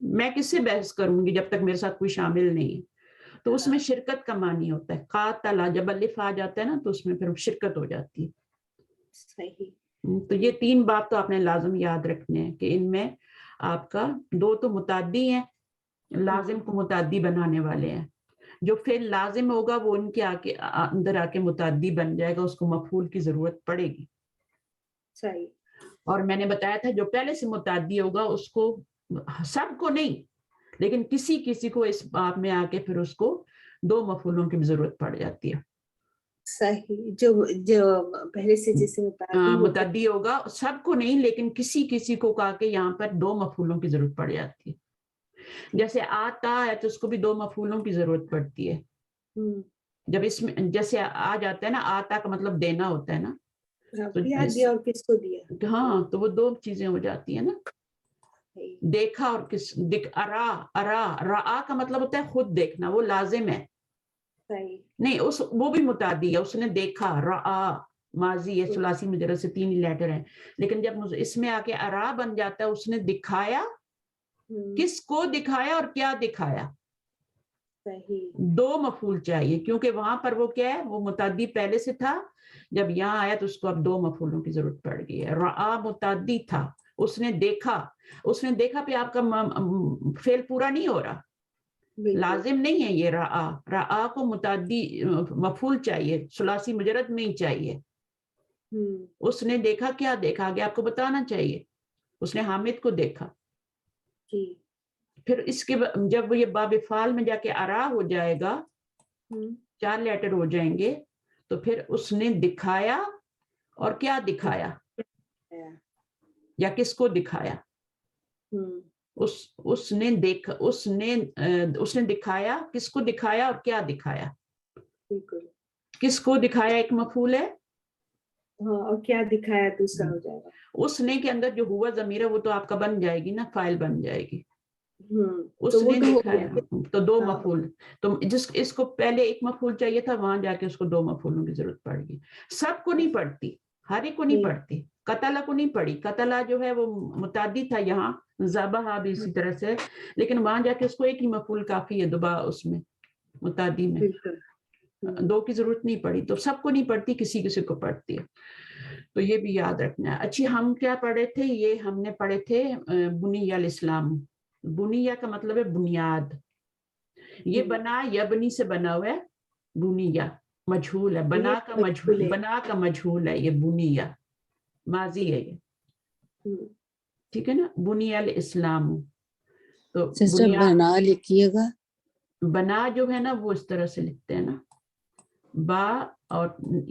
میں کس سے بحث کروں گی جب تک میرے ساتھ کوئی شامل نہیں ہے. تو اس میں شرکت کا معنی ہوتا ہے. قاتل جب الف آ جاتا ہے نا تو اس میں پھر شرکت ہو جاتی ہے. صحیح. تو یہ 3 باب تو آپ نے لازم یاد رکھنے ہیں کہ ان میں آپ کا 2 تو متعدی ہیں, لازم کو متعدی بنانے والے ہیں. جو فعل لازم ہوگا وہ ان کے اندر آ کے متعدی بن جائے گا, اس کو مفعول کی ضرورت پڑے گی. صحیح. اور میں نے بتایا تھا جو پہلے سے متعدی ہوگا اس کو, سب کو نہیں لیکن کسی کو اس باب میں آ کے پھر اس کو 2 مفعولوں کی ضرورت پڑ جاتی ہے. صحیح. جو پہلے سے جس سے متعدی ہوگا, سب کو نہیں لیکن کسی کو کہا کہ یہاں پر 2 مفعولوں کی ضرورت پڑ جاتی ہے. جیسے آتا ہے تو اس کو بھی 2 مفعولوں کی ضرورت پڑتی ہے. جب اس میں جیسے آ جاتا ہے نا, آتا کا مطلب دینا ہوتا ہے نا, تو دیا اور کس کو دیا. ہاں تو وہ 2 چیزیں ہو جاتی ہیں نا, دیکھا اور کس. رآ کا مطلب ہوتا ہے خود دیکھنا, وہ لازم ہے. صحیح. نہیں وہ بھی متعدی ہے, اس نے دیکھا. رآ ماضی ہے, ثلاثی مجرد سے 3 ہی لیٹر ہیں. لیکن جب اس میں آ کے ارا بن جاتا ہے, اس نے دکھایا. کس کو دکھایا اور کیا دکھایا. صحیح. 2 مفعول چاہیے کیونکہ وہاں پر وہ کیا ہے, وہ متعدی پہلے سے تھا. جب یہاں آیا تو اس کو اب 2 مفعولوں کی ضرورت پڑ گئی ہے. رآ متعدی تھا, اس نے دیکھا. اس نے دیکھا پہ آپ کا فعل پورا نہیں ہو رہا, لازم نہیں ہے یہ. رآ کو متعدی مفعول چاہیے, ثلاثی مجرد میں ہی چاہیے. اس نے دیکھا, کیا دیکھا آگے آپ کو بتانا چاہیے. اس نے حامد کو دیکھا. پھر اس کے جب یہ باب فعال میں جا کے ارا ہو جائے گا, 4 لیٹر ہو جائیں گے, تو پھر اس نے دکھایا اور کیا دکھایا, یا کس کو دکھایا. اس نے دیکھا, اس نے دکھایا, کس کو دکھایا اور کیا دکھایا. کس کو دکھایا ایک مفعول ہے, اور کیا دکھایا دوسرا ہو جائے گا. اس نے کے اندر جو ہوا ضمیر ہے وہ تو آپ کا بن جائے گی نا, فاعل بن جائے گی. اس نے دکھایا تو 2 مفعول. تو اس کو پہلے ایک مفعول چاہیے تھا, وہاں جا کے اس کو 2 مفعولوں کی ضرورت پڑ گئی. سب کو نہیں پڑتی, ہر ایک کو نہیں پڑتی. قتلہ کو نہیں پڑی, قتلہ جو ہے وہ متعدی تھا یہاں, ذبح بھی اسی طرح سے, لیکن وہاں جا کے اس کو ایک ہی مفعول کافی ہے دوبارہ اس میں متعدی میں, 2 کی ضرورت نہیں پڑی. تو سب کو نہیں پڑتی, کسی کو پڑتی ہے. تو یہ بھی یاد رکھنا ہے. اچھی, ہم کیا پڑھے تھے, یہ ہم نے پڑھے تھے بنی الاسلام. بنیہ کا مطلب ہے بنیاد. یہ بنا یبنی سے بنا ہوا ہے, بنیہ مجھول ہے. بنا کا مجھول ہے یہ بنیہ, ماضی ہے یہ, ٹھیک ہے نا. بنی الاسلام. تو بنا لکھیے گا. بنا جو ہے نا وہ اس طرح سے لکھتے ہیں نا, با, اور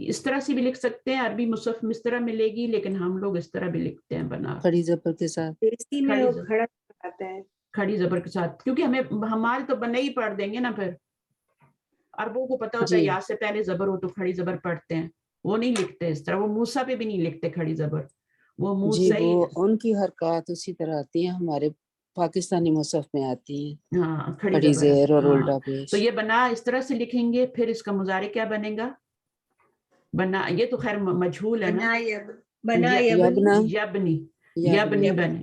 اس طرح سے بھی لکھ سکتے ہیں. عربی مصحف میں اس طرح ملے گی, لیکن ہم لوگ اس طرح بھی لکھتے ہیں بنا, کھڑی زبر کے ساتھ. کھڑی زبر کے ساتھ, کیونکہ ہمارے تو بنے ہی پڑھ دیں گے نا. پھر عربوں کو پتا ہوتا ہے یا سے پہلے زبر ہو تو کھڑی زبر پڑھتے ہیں, وہ نہیں لکھتے اس طرح. وہ موسیٰ پہ بھی نہیں لکھتے کھڑی زبر, وہ موسیٰ ہی. ان کی حرکات اسی طرح آتی ہیں, ہمارے پاکستانی مصحف میں آتی ہیں. ہاں کھڑی کھڑی زبر. زیر اور الٹا پیش. تو یہ بنا اس طرح سے لکھیں گے. پھر اس کا مضارع کیا بنے گا, بنا. یہ تو خیر مجھول ہے نا, یبنی بنے.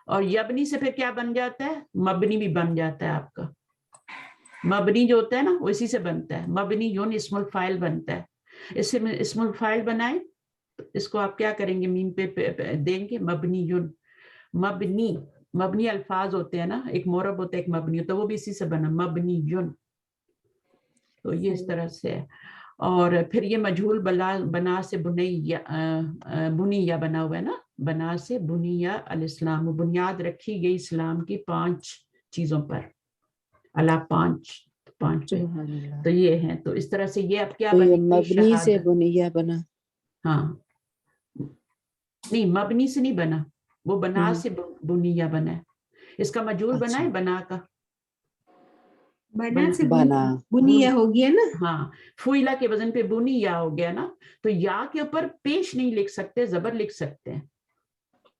اور یبنی سے پھر کیا بن جاتا ہے, مبنی بھی بن جاتا ہے آپ کا. مبنی جو ہوتا ہے نا وہ اسی سے بنتا ہے. مبنی یون اسم الفاعل بنتا ہے. اس سے اسم الفاعل بنائیں تو اس کو آپ کیا کریں گے, میم پہ دیں گے مبنی یون. مبنی الفاظ ہوتے ہیں نا, ایک مورب ہوتا ہے ایک مبنی ہوتا ہے, وہ بھی اسی سے بنا مبنی یون. تو یہ اس طرح سے ہے. اور پھر یہ مجھول بنا سے بنیہ بنا ہوا ہے نا, بنا سے بنیہ الاسلام. بنیاد رکھی گئی اسلام کی 5 چیزوں پر, اللہ 5 پہ. تو یہ ہیں. تو اس طرح سے یہ اب کیا بنے گی, مبنی سے بنیہ بنا. ہاں نہیں, مبنی سے نہیں بنا, وہ بنا سے بنیہ بنا ہے. اس کا مجھول بنا ہے بنا کا, بنا سے بنیہ ہو گیا نا. ہاں, فوئلہ کے وزن پہ بنیہ ہو گیا نا. تو یا کے اوپر پیش نہیں لکھ سکتے, زبر لکھ سکتے ہیں.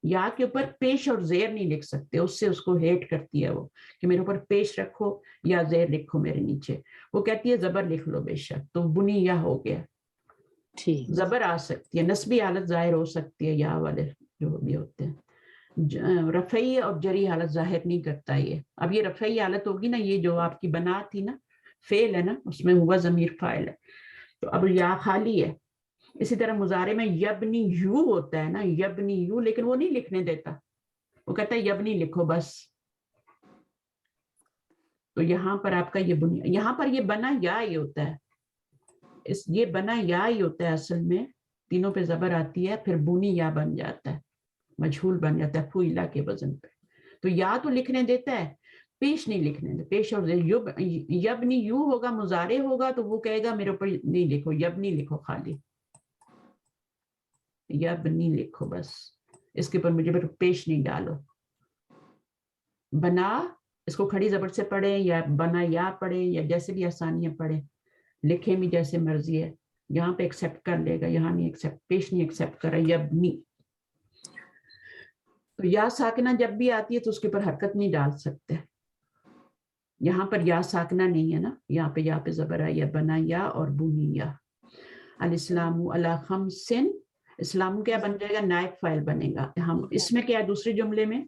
یا کے اوپر پیش اور زیر نہیں لکھ سکتے, اس سے اس کو ہیٹ کرتی ہے وہ کہ میرے اوپر پیش رکھو یا زیر لکھو میرے نیچے. وہ کہتی ہے زبر لکھ لو بے شک. تو بنیہ ہو گیا. زبر آ سکتی ہے, نسبی حالت ظاہر ہو سکتی ہے یا والے جو بھی ہوتے ہیں. رفعی اور جری حالت ظاہر نہیں کرتا یہ. اب یہ رفعی حالت ہوگی نا, یہ جو آپ کی بنا تھی نا, فعل ہے نا, اس میں ہوا ضمیر فاعل ہے, تو اب یا خالی ہے. اسی طرح مضارع میں یبنی یو ہوتا ہے نا, یبنی یو, لیکن وہ نہیں لکھنے دیتا, وہ کہتا ہے یبنی لکھو بس. تو یہاں پر آپ کا یہ یہاں پر یہ بنا یا ہی ہوتا ہے, یہ بنا یا ہی ہوتا ہے اصل میں, تینوں پہ زبر آتی ہے, پھر بنی یا بن جاتا ہے, مجہول بن جاتا ہے فعلا کے وزن پہ. تو یا تو لکھنے دیتا ہے, پیش نہیں لکھنے دیتا. پیش اور یبنی یو ہوگا, مضارع ہوگا تو وہ کہے گا میرے اوپر نہیں لکھو, یبنی لکھو, خالی یبنی لکھو بس, اس کے اوپر مجھے پیش نہیں ڈالو. بنا اس کو کھڑی زبر سے پڑھیں یا بنا یا پڑھیں یا جیسے بھی آسانیاں پڑھیں, لکھیں بھی جیسے مرضی ہے. یہاں پہ ایکسیپٹ کر لے گا, یہاں نہیں ایکسیپٹ, پیش نہیں ایکسیپٹ کر رہا, یبنی. تو یا ساکنہ جب بھی آتی ہے تو اس کے اوپر حرکت نہیں ڈال سکتے. یہاں پر یا ساکنہ نہیں ہے نا, یہاں پہ زبر ہے, یا بنا یا اور بنی یا. الاسلام علی خمس, اسلام کیا بن جائے گا, نائب فاعل بنے گا. ہم اس میں کیا ہے دوسرے جملے میں,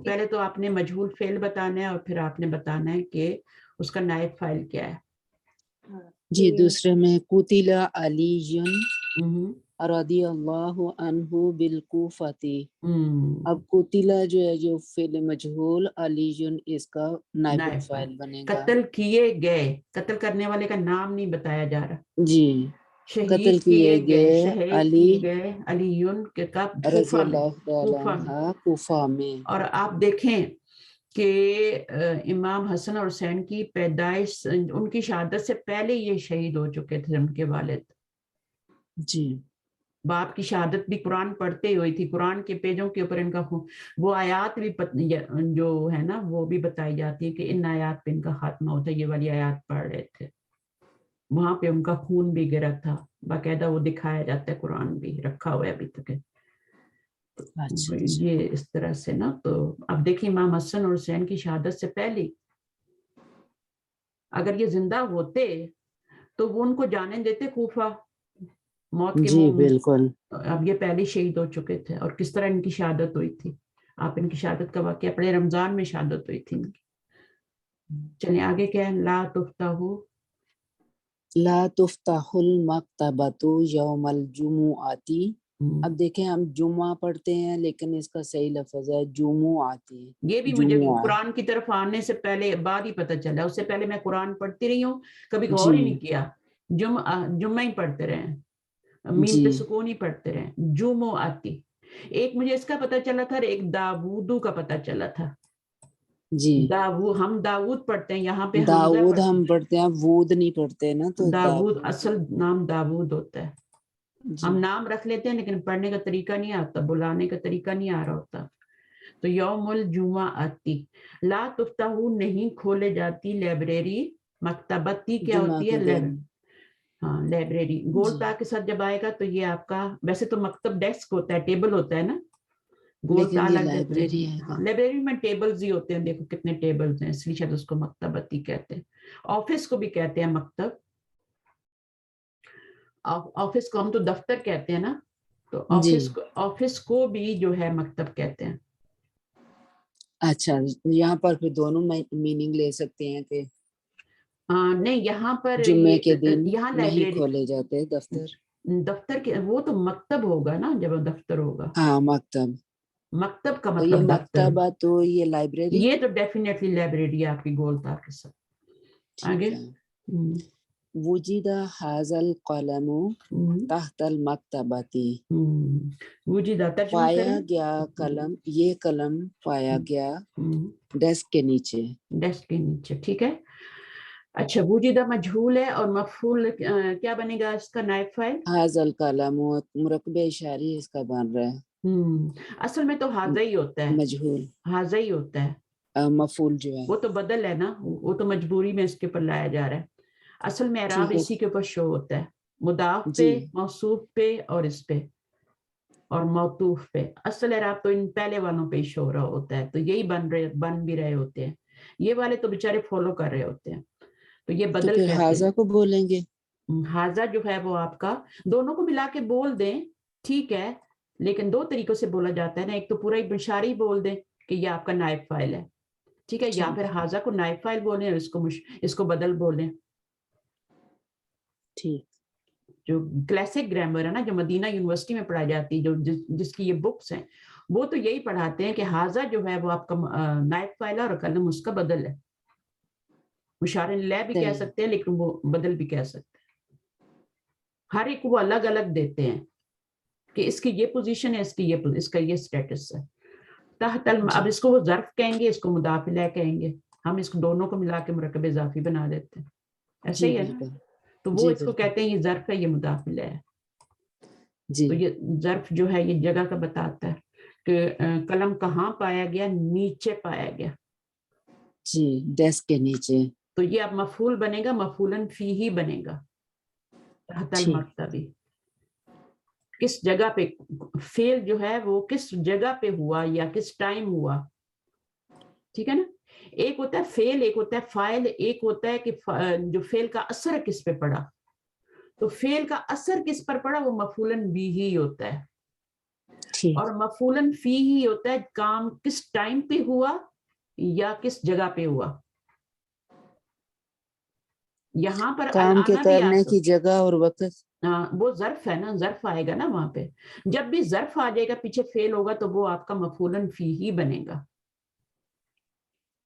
پہلے تو آپ نے مجہول فعل بتانا ہے اور پھر آپ نے بتانا ہے کہ اس کا نائب فاعل کیا ہے. جی دوسرے میں قتل علی رضی اللہ عنہ بالکوفتی. اب قتل جو ہے جو فعل مجہول, علی اس کا نائب الفاعل بنے گا. قتل کیے گئے, قتل کرنے والے کا نام نہیں بتایا جا رہا. جی شہید کیے گئے, شہید کیے گئے علی کے کب, رضی اللہ تعالی عنہ کوفہ میں. اور آپ دیکھیں کہ امام حسن اور حسین کی پیدائش, ان کی شہادت سے پہلے یہ شہید ہو چکے تھے ان کے والد. جی باپ کی شہادت بھی قرآن پڑھتے ہوئی تھی, قرآن کے پیجوں کے اوپر ان کا وہ آیات بھی جو ہے نا وہ بھی بتائی جاتی ہے کہ ان آیات پہ ان کا خاتمہ ہوتا ہے. یہ والی آیات پڑھ رہے تھے, وہاں پہ ان کا خون بھی گرا تھا, باقاعدہ وہ دکھایا جاتا ہے, قرآن بھی رکھا ہوا ہے ابھی تک. یہ اس طرح سے نا. تو اب دیکھیں امام حسن اور حسین کی شہادت سے پہلے اگر یہ زندہ ہوتے تو وہ ان کو جانے دیتے کوفہ موت کے جی منہ میں. بالکل. اب یہ پہلے شہید ہو چکے تھے, اور کس طرح ان کی شہادت ہوئی تھی. آپ ان کی شہادت کا واقعہ پڑھے, رمضان میں شہادت ہوئی تھی ان کی. چلیں آگے کیا ہے, لا تفتح لا تفتح المکتبۃ یوم الجمعۃ. اب دیکھیں ہم جمعہ پڑھتے ہیں لیکن اس کا صحیح لفظ ہے جمعاتی. یہ بھی مجھے قرآن کی طرف آنے سے پہلے بعد ہی پتہ چلا, اس سے پہلے میں قرآن پڑھتی رہی ہوں, کبھی غور ہی نہیں کیا. جمعہ ہی پڑھتے رہے, میم پہ سکون ہی پڑھتے رہے, جمعاتی. ایک مجھے اس کا پتہ چلا تھا, ایک داودو کا پتہ چلا تھا. جی ہم داود پڑھتے ہیں, یہاں پہ داؤد ہم پڑھتے ہیں, وود نہیں پڑھتے نا. تو داود اصل نام داود ہوتا ہے. ہم نام رکھ لیتے ہیں لیکن پڑھنے کا طریقہ نہیں آتا, بلانے کا طریقہ نہیں آ رہا ہوتا. تو یوم الجمعہ لا تفتح نہیں کھولے جاتی لائبریری, مکتبتی کیا ہوتی ہے, ہاں لائبریری. گول تا کے ساتھ جب آئے گا تو یہ آپ کا, ویسے تو مکتب ڈیسک ہوتا ہے, ٹیبل ہوتا ہے نا, گول تا لگ جاتے ہیں. لائبریری میں ٹیبلز ہی ہوتے ہیں, دیکھو کتنے ٹیبلز ہیں, اس لیے شاید اس کو مکتبتی کہتے ہیں. آفس کو بھی کہتے ہیں مکتب, آفس کو ہم تو دفتر کہتے ہیں نا, تو آفس کو بھی جو ہے مکتب کہتے ہیں. اچھا, یہاں پر پھر دونوں میننگ لے سکتے ہیں کہ نہیں, یہاں پر جمعے کے دن یہاں نہیں لائبریری کھولے جاتے دفتر. دفتر کے وہ تو مکتب ہوگا نا جب دفتر ہوگا. ہاں مکتب, مکتب کا تو یہ مطلب دفتر, مکتبہ تو یہ لائبریری, یہ تو ڈیفینیٹلی لائبریری آپ کی گول تار کے ساتھ. آگے وجد ھذا القلم تحت المکتبۃ. پایا گیا قلم, یہ قلم پایا گیا ڈیسک کے نیچے. ڈیسک کے نیچے, ٹھیک ہے. اچھا, وجدہ مجہول ہے اور مفعول کیا بنے گا اس کا, نائب فاعل. ھذا القلم مرکب اشاری اس کا بن رہا ہے. اصل میں تو حاضہ ہی ہوتا ہے, مجہول حاضہ ہی ہوتا ہے. مفعول جو ہے وہ تو بدل ہے نا, وہ تو مجبوری میں اس کے اوپر لایا جا رہا ہے. اصل میں اعراب اسی کے اوپر شو ہوتا ہے, مضاف پہ, موصوف پہ, اور اس پہ, اور موصوف پہ. اصل اعراب تو ان پہلے والوں پہ ہی شو رہا ہوتا ہے, تو یہی بن بھی رہے ہوتے ہیں. یہ والے تو بےچارے فالو کر رہے ہوتے ہیں, تو یہ بدل پھر کہتے ہیں. حاضہ کو بولیں گے, حاضہ جو ہے وہ آپ کا, دونوں کو ملا کے بول دیں ٹھیک ہے, لیکن دو طریقوں سے بولا جاتا ہے نا, ایک تو پورا بشاری بول دیں کہ یہ آپ کا نائب فائل ہے, ٹھیک ہے, یا پھر حاضہ کو نائب فائل بولیں اور اس کو بدل بولیں. ٹھیک, جو کلاسک گرامر ہے نا, جو مدینہ یونیورسٹی میں پڑھائی جاتی ہے, جو جس کی یہ بکس ہیں, وہ تو یہی پڑھاتے ہیں کہ حاضہ جو ہے وہ آپ کا نائب فائل ہے اور کلم اس کا بدل ہے. مشار لہ بھی کہہ سکتے ہیں لیکن وہ بدل بھی کہہ سکتے ہیں. ہر ایک وہ الگ الگ دیتے ہیں کہ اس کی یہ پوزیشن ہے, اس کا یہ سٹیٹس ہے. تحت اب اس کو وہ ظرف کہیں گے, اس کو مضاف الیہ کہیں گے, ہم اس کو دونوں کو ملا کے مرکب اضافی بنا دیتے ہیں, ایسے ہی ہے نا. تو وہ اس کو کہتے ہیں یہ ظرف ہے, یہ مضاف الیہ ہے. تو یہ ظرف جو ہے یہ جگہ کا بتاتا ہے کہ قلم کہاں پایا گیا, نیچے پایا گیا, جی, ڈیسک کے نیچے. تو یہ اب مفعول بنے گا, مفعولن فیہ بنے گا, تحت المکتبی. کس جگہ پہ فعل جو ہے وہ کس جگہ پہ ہوا یا کس ٹائم ہوا, ٹھیک ہے نا. ایک ہوتا ہے فعل, ایک ہوتا ہے فاعل, ایک ہوتا ہے کہ جو فعل کا اثر کس پہ پڑا. تو فعل کا اثر کس پر پڑا وہ مفعولن بیہ ہوتا ہے, اور مفعولن فیہ ہوتا ہے کام کس ٹائم پہ ہوا یا کس جگہ پہ ہوا. یہاں پر کام کے کرنے کی جگہ اور وقت, وہ ظرف ہے نا, ظرف آئے گا نا وہاں پہ. جب بھی ظرف آ جائے گا پیچھے فعل ہوگا تو وہ آپ کا مفعولن فیہ بنے گا.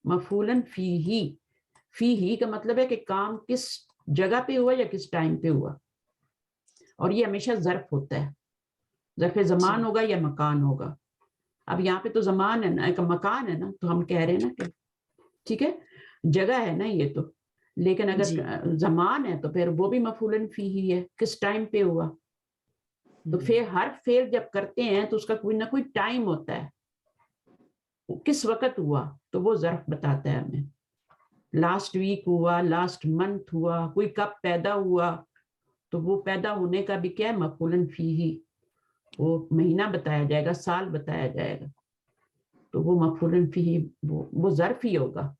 مفعولن فیہ, فیہ کا مطلب ہے کہ کام کس جگہ پہ ہوا یا کس ٹائم پہ ہوا, اور یہ ہمیشہ ظرف ہوتا ہے. ظرف زمان ہوگا یا مکان ہوگا. اب یہاں پہ تو زمان ہے نا, ایک مکان ہے نا, تو ہم کہہ رہے ہیں نا کہ ٹھیک ہے جگہ ہے نا یہ تو, لیکن اگر زمان ہے تو پھر وہ بھی مفعولن فیہ ہے, کس ٹائم پہ ہوا. تو ہر فعل جب کرتے ہیں تو اس کا کوئی نہ کوئی ٹائم ہوتا ہے, کس وقت ہوا, تو وہ ظرف بتاتا ہے ہمیں. لاسٹ ویک ہوا, لاسٹ منتھ ہوا, کوئی کب پیدا ہوا, تو وہ پیدا ہونے کا بھی کیا ہے مفعولن فیہ, وہ مہینہ بتایا جائے گا, سال بتایا جائے گا, تو وہ مفعولن فیہ وہ ظرف ہی ہوگا.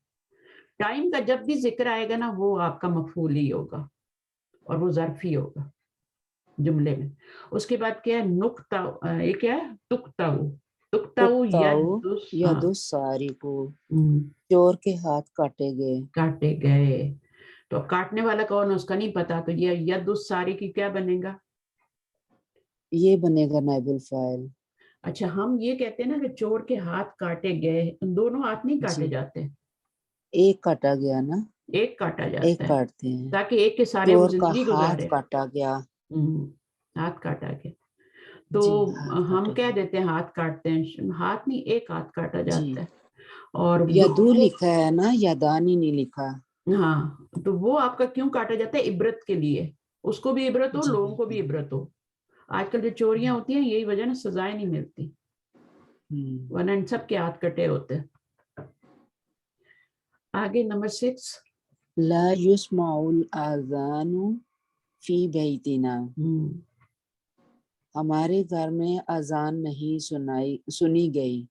ٹائم کا جب بھی ذکر آئے گا نا وہ آپ کا مفعول ہی ہوگا اور وہ ظرف ہی ہوگا جملے میں. اس کے بعد کیا ہے نقطہ, یہ کیا ہے تقطعو, تقطعو ید السارق, چور کے ہاتھ کاٹے گئے. کاٹے گئے, تو کاٹنے والا کون ہے اس کا نہیں پتا, تو یہ ید السارق کی کیا بنے گا, یہ بنے گا نائب الفاعل. اچھا, ہم یہ کہتے ہیں نا کہ چور کے ہاتھ کاٹے گئے, دونوں ہاتھ نہیں کاٹے جاتے, ایک کاٹا گیا نا, ایک کاٹا جاتا ایک ہے کاٹتے ہیں, تاکہ ایک کے سارے وہ چور کا زندگی ہاتھ گزارے. کاٹا گیا. ہاتھ کاٹا گیا, تو ہم کہہ دیتے ہیں ہاتھ کاٹتے ہیں, ہاتھ نہیں ایک ہاتھ کاٹا جاتا ہے. اور یدو لکھا ہے نا, یدانی نہیں لکھا. ہاں, تو وہ آپ کا کیوں کاٹا جاتا ہے, عبرت کے لیے, اس کو بھی عبرت ہو, لوگوں کو بھی عبرت ہو. آج کل جو چوریاں ہوتی ہیں یہی وجہ نا, سزائیں نہیں ملتی, ورنہ ان سب کے ہاتھ کٹے ہوتے. آگے نمبر 6, لا یسمع الاذان فی بیتنا, ہمارے گھر میں اذان نہیں سنی گئی,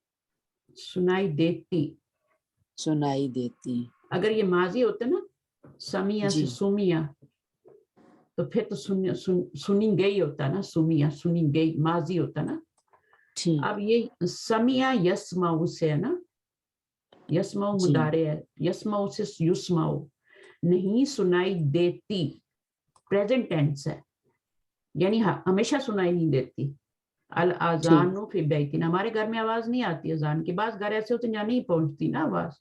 سنائی دیتی. اگر یہ ماضی ہوتا نا, سمیہ سے سمیہ, تو پھر تو سنی گئی ہوتا نا, سنی گئی ماضی ہوتا نا. اب یہ سمیہ یسمعو سے ہے نا, یسمعو مضارع ہے, یسمعو سے یسمعو, نہیں سنائی دیتی پریزنٹ ٹینس ہے, یعنی ہمیشہ سنائی نہیں دیتی. الاذان فی بیتنا, ہمارے گھر میں آواز نہیں آتی اذان کی, بعض گھر ایسے ہوتے ہیں جہاں نہیں پہنچتی نا آواز.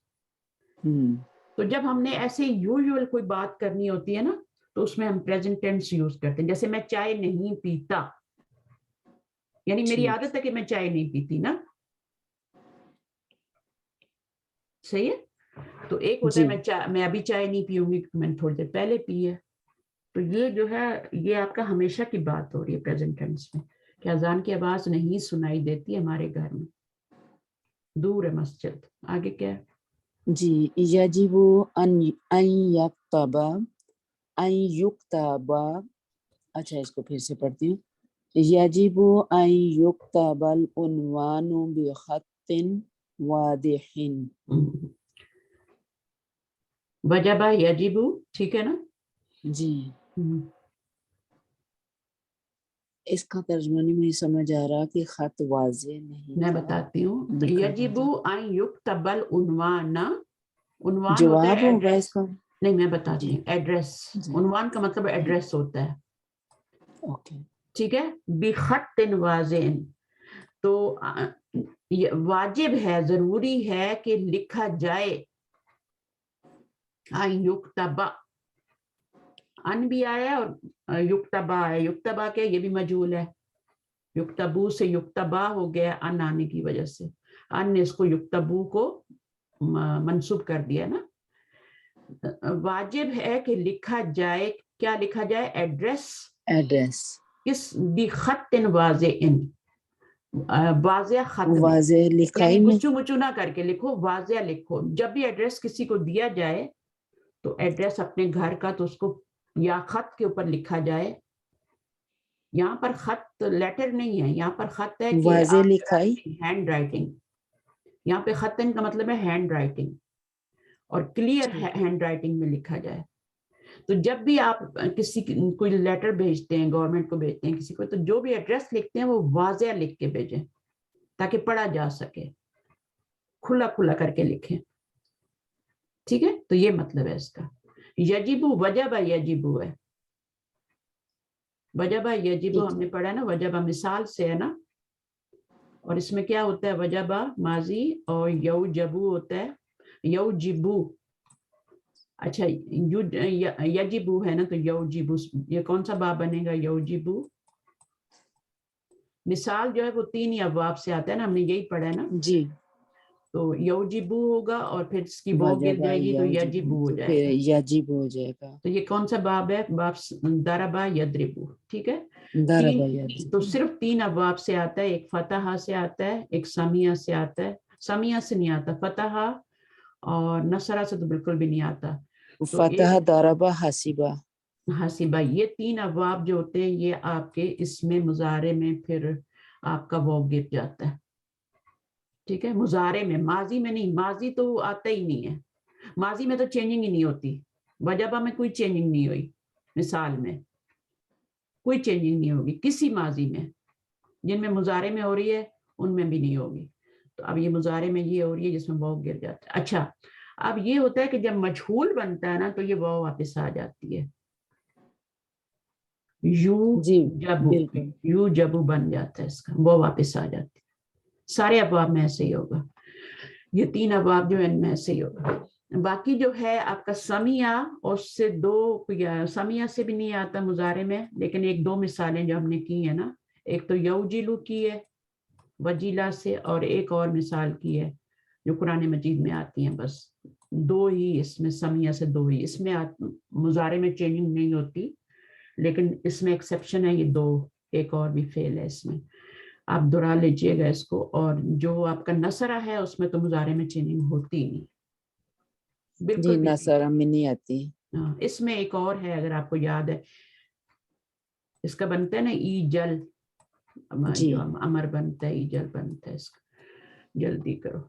تو جب ہم نے ایسے یوزول کوئی بات کرنی ہوتی ہے نا, تو اس میں ہم پریزنٹ ٹینس یوز کرتے ہیں. جیسے میں چائے نہیں پیتا, یعنی میری عادت ہے کہ میں چائے نہیں پیتی نا, صحیح ہے. تو ایک ہوتا ہے میں ابھی چائے نہیں پیوں گی, میں نے تھوڑی دیر پہلے پی ہے. تو یہ جو ہے یہ آپ کا ہمیشہ کی بات ہو رہی ہے پریزنٹ ٹینس میں, کہ اذان کی آواز نہیں سنائی دیتی ہمارے گھر میں, دور ہے مسجد. آگے کیا ہے, یجب ان یکتب, اچھا اس کو پھر سے پڑھتی ہوں. یجب ان یکتب العنوان بخط واضح, وجبہ یجب, ٹھیک ہے نا. جی, اس کا ترجمہ نہیں مجھے سمجھ آ رہا کہ خط واضح نہیں میں تھا. بتاتی ہوں. دکھا یجب ان یکتب العنوان، عنوان ہوتا جواب ہے ہوگا ایڈریس. اس کا. نہیں میں بتاتی جی ہوں. ایڈریس، جی عنوان کا مطلب ایڈریس ہوتا ہے. اوکے. ٹھیک ہے. بخط واضح، تو واجب ہے، ضروری ہے کہ لکھا جائے. یکتبا، ان بھی آیا اور یکتبا ہے. یکتبا کے یہ بھی مجہول ہے. یکتبو سے یکتبا ہو گیا ان آنے کی وجہ سے. ان نے اس کو یکتبو کو منسوب کر دیا نا. واجب ہے کہ لکھا جائے. کیا لکھا جائے؟ ایڈریس. ایڈریس کس؟ بخط واضح، واضح خط میں. واضح لکھا یعنی ہی نہیں. گچو مچو نہ کر کے لکھو، واضح لکھو. جب بھی ایڈریس کسی کو دیا جائے تو ایڈریس اپنے گھر کا تو اس کو یا خط کے اوپر لکھا جائے. یہاں پر خط لیٹر نہیں ہے، یہاں پر خط ہے کہ واضح لکھائی. Hand writing. یہاں پہ خطن کا مطلب ہے ہینڈ رائٹنگ، اور کلیئر ہینڈ رائٹنگ میں لکھا جائے. تو جب بھی آپ کسی کوئی لیٹر بھیجتے ہیں، گورنمنٹ کو بھیجتے ہیں کسی کو، تو جو بھی ایڈریس لکھتے ہیں وہ واضح لکھ کے بھیجیں تاکہ پڑھا جا سکے. کھلا کھلا کر کے لکھیں. ٹھیک ہے. تو یہ مطلب ہے اس کا. یجب، وجب یجب ہے. وجب یجب ہم نے پڑھا نا. وجب مثال سے ہے نا. اور اس میں کیا ہوتا ہے؟ وجب ماضی، اور یوجبو ہوتا ہے. یوجبو. اچھا یجبو ہے نا، تو یوجبو یہ کون سا باب بنے گا؟ یوجبو. مثال جو ہے وہ 3 ہی ابواب سے آتا ہے نا، ہم نے یہی پڑھا ہے نا. جی. تو یوجبو ہوگا اور پھر اس کی واو گر جائے گی تو یجبو ہو جائے پھر گا. یجب ہو جائے گا. تو یہ کون سا باب ہے؟ باب ضربا یضربو. ٹھیک ہے. ضرب تو یضرب. صرف 3 ابواب سے آتا ہے. ایک فتحہ سے آتا ہے، ایک سمیہ سے آتا ہے. سمیہ سے نہیں آتا. فتحہ اور نصرہ سے تو بالکل بھی نہیں آتا. تو فتح، ضرب، حسبہ. حسبہ، یہ 3 ابواب جو ہوتے ہیں یہ آپ کے اس میں مضارع میں پھر آپ کا واو گر جاتا ہے. ٹھیک ہے. مضارع میں، ماضی میں نہیں. ماضی تو آتا ہی نہیں ہے. ماضی میں تو چینجنگ ہی نہیں ہوتی. وجبہ میں کوئی چینجنگ نہیں ہوئی. مثال میں کوئی چینجنگ نہیں ہوگی کسی ماضی میں. جن میں مضارع میں ہو رہی ہے ان میں بھی نہیں ہوگی. تو اب یہ مضارع میں یہ ہو رہی ہے جس میں واو گر جاتا ہے. اچھا اب یہ ہوتا ہے کہ جب مجہول بنتا ہے نا تو یہ واو واپس آ جاتی ہے. یو جی جبو، بالکل. یو جبو بن جاتا ہے اس کا، وہ واپس آ جاتی ہے. سارے ابواب میں ایسے ہی ہوگا. یہ 3 ابواب جو ان میں ایسے ہی ہوگا. باقی جو ہے آپ کا سمیہ، اور اس سے 2 سمیہ سے بھی نہیں آتا مضارع میں، لیکن 1-2 مثالیں جو ہم نے کی ہیں نا. ایک تو یوجلو کی ہے وجیلا سے، اور ایک اور مثال کی ہے جو قرآن مجید میں آتی ہیں. بس 2 ہی اس میں، سمیہ سے 2 ہی اس میں مضارع میں چینجنگ نہیں ہوتی. لیکن اس میں ایکسیپشن ہے یہ 2. ایک اور بھی فعل ہے اس میں. آپ دہرا لیجئے گا اس کو. اور جو آپ کا نصرہ ہے اس میں تو مضارع میں چینجنگ ہوتی نہیں جی بالکل بھی. نصرہ میں نہیں آتی. اس میں ایک اور ہے اگر آپ کو یاد ہے، اس کا بنتا ہے نا ایجل. جی جو امر بنتا ہے ایجل بنتا ہے اس کا. جلدی کرو.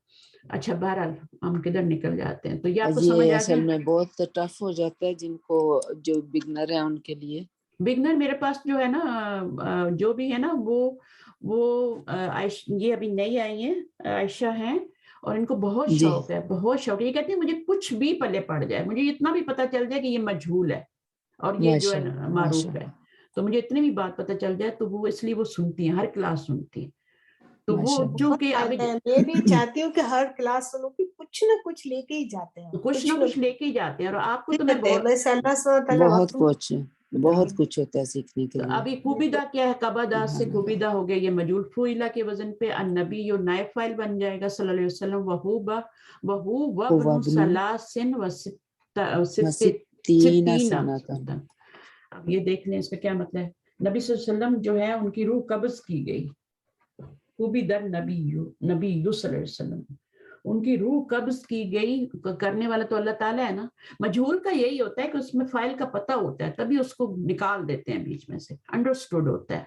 اچھا بہرحال ہم کدھر نکل جاتے ہیں. تو یہ آپ کو سمجھ یہ آ اصل گیا. میں بہت ٹف ہو جاتا ہے جن کو، جو بگنر ہیں ان کے لیے. بگنر میرے پاس جو ہے نا، جو بھی ہے نا وہ یہ ابھی نئی آئی ہیں، عائشہ ہیں، اور ان کو بہت جی شوق ہے، بہت شوق. یہ کہتے ہیں مجھے کچھ بھی پلے پڑ جائے، مجھے اتنا بھی پتہ چل جائے کہ یہ مجہول ہے اور یہ جو ہے ماشاء اللہ ماشاء معروف ہے، اللہ تو مجھے اتنی بھی بات پتہ چل جائے تو وہ اس لیے وہ سنتی ہیں، ہر کلاس سنتی ہیں. تو وہ ماشاء اللہ. چونکہ ابھی میں بھی چاہتی ہوں کہ ہر کلاس سنو کہ کچھ نہ کچھ لے کے ہی جاتے ہیں. کچھ نہ کچھ لے کے ہی جاتے ہیں. اور آپ کو تو میں بس اللہ سبحانہ تعالیٰ بہت وقت کچھ بہت کچھ ہوتا ہے سیکھنے کے لیے. ابھی کوبیدہ کیا ہے؟ کبدا سے سبحان اللہ. کوبیدہ ہو گیا، یہ مجہول فعیلہ کے وزن پہ. النبی یہ نائب فاعل بن جائے گا صلی اللہ علیہ وسلم. وہو وابن ثلاث و تین ستین. سنتن. اب یہ دیکھ لیں اس کا کیا مطلب ہے. نبی صلی اللہ علیہ وسلم جو ہے ان کی روح قبض کی گئی. کوبیدہ نبی صلی اللہ علیہ وسلم، ان کی روح قبض کی گئی. کرنے والا تو اللہ تعالیٰ ہے نا. مجہول کا یہی ہوتا ہے کہ اس میں فاعل کا پتہ ہوتا ہے تبھی اس کو نکال دیتے ہیں بیچ میں سے. انڈرسٹوڈ ہوتا ہے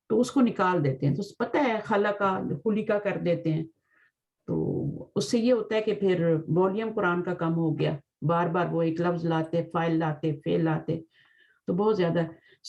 تو اس کو نکال دیتے ہیں. تو پتہ ہے خلقہ خلقہ کر دیتے ہیں. تو اس سے یہ ہوتا ہے کہ پھر والیوم قرآن کا کم ہو گیا. بار بار وہ ایک لفظ لاتے، فاعل لاتے، فعل لاتے، تو بہت زیادہ.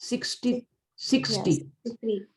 60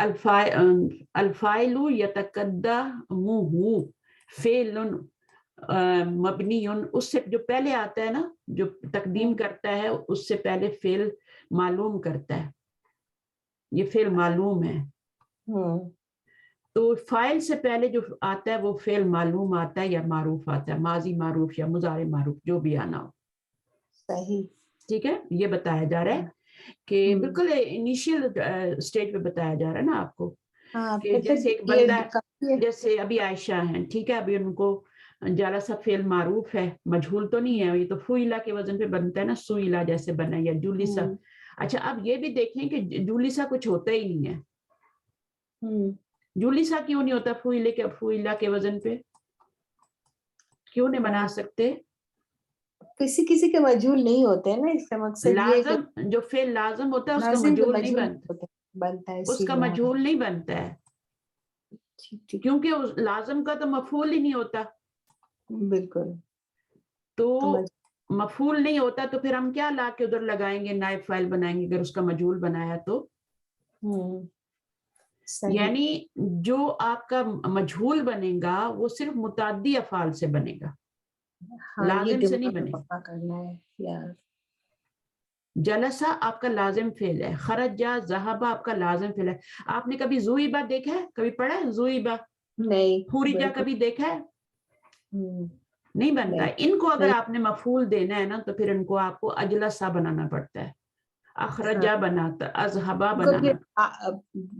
الفاعل یتقدمہ فعل مبنی، اس سے جو پہلے آتا ہے نا، جو تقدیم کرتا ہے اس سے پہلے فعل معلوم کرتا ہے، یہ فعل معلوم ہے، تو فاعل سے پہلے جو آتا ہے وہ فعل معلوم آتا ہے یا معروف آتا ہے، ماضی معروف یا مضارع معروف جو بھی آنا ہو. صحیح، ٹھیک ہے، یہ بتایا جا رہا ہے کہ بالکل انیشیل سٹیج پہ بتایا جا رہا ہے نا آپ کو، کہ جیسے ایک بندہ، جیسے ابھی عائشہ ہیں، ٹھیک ہے، ابھی ان کو جالسہ فعل معروف ہے، مجہول تو نہیں ہے، یہ تو فعلا کے وزن پہ بنتا ہے نا، سئلا جیسے بنا یا جولیسا. اچھا اب یہ بھی دیکھیں کہ جولیسا کچھ ہوتا ہی نہیں ہے. جولیسا کیوں نہیں ہوتا فعلا کے وزن پہ؟ کیوں نہیں بنا سکتے؟ کسی کسی کے مجہول نہیں ہوتے ہیں نا، اس کا مقصد لازم، جو فعل لازم ہوتا ہے اس کا مجہول نہیں بنتا ہے، اس کا مجہول نہیں بنتا ہے، کیونکہ لازم کا تو مفعول ہی نہیں ہوتا. بالکل، تو مفعول نہیں ہوتا تو پھر ہم کیا لا کے ادھر لگائیں گے، نائب فاعل بنائیں گے اگر اس کا مجہول بنایا تو. یعنی جو آپ کا مجہول بنے گا وہ صرف متعدی افعال سے بنے گا، لازم سے نہیں بنے گا. جلسہ آپ کا لازم فعل ہے، خرجا ذہبہ آپ کا لازم فعل ہے. آپ نے کبھی ذوئبہ دیکھا ہے؟ کبھی پڑھا ہے ذوئبہ؟ نہیں. خورجا کبھی دیکھا ہے؟ نہیں بنتا ہے. ان کو اگر آپ نے مفعول دینا ہے نا تو پھر ان کو آپ کو اجلسہ بنانا پڑتا ہے، اخرجا بناتا، اذہبا بنانا.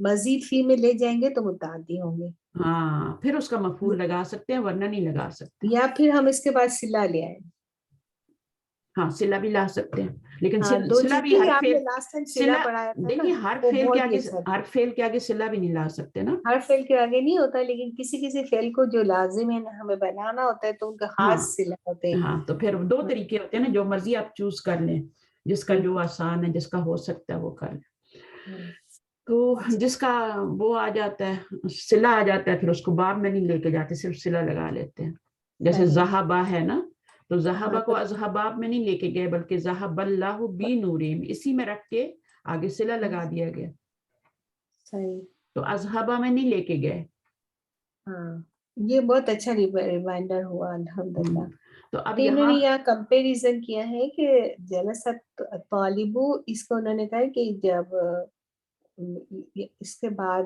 مزید فی میں لے جائیں گے تو متعدی ہوں گے. ہاں، پھر اس کا مفعول لگا سکتے ہیں ورنہ نہیں لگا سکتے. یا پھر ہم اس کے بعد صلہ لے آئیں. ہاں صلہ بھی لا سکتے ہیں، لیکن صلہ بھی ہر فعل، دیکھیے ہر فعل کے آگے صلہ بھی نہیں لا سکتے نا. ہر فعل کے آگے نہیں ہوتا، لیکن کسی کسی فعل کو جو لازم ہے نا ہمیں بنانا ہوتا ہے تو ان کا خاص صلہ ہوتے ہیں. ہاں تو پھر دو طریقے ہوتے ہیں نا، جو مرضی آپ چوز کر لیں، جس کا جو آسان ہے، جس کا ہو سکتا ہے وہ کر لیں. تو جس کا وہ آ جاتا ہے صلہ آ جاتا ہے پھر اس کو باب میں نہیں لے کے جاتے، صرف صلہ لگا لیتے ہیں. جیسے ذہبہ ہے نا، تو ذہبہ کو اذہباب میں نہیں لے کے گئے بلکہ ذہب اللہ بنورہم اسی میں رکھ کے آگے صلہ لگا دیا گیا. تو اذہبہ میں نہیں لے کے گئے. ہاں یہ بہت اچھا ریمائنڈر ہوا الحمدللہ. تو اب انہوں نے یہاں کمپیریزن کیا ہے کہ جلست طالبو، اس کو انہوں نے کہا کہ جب اس کے بعد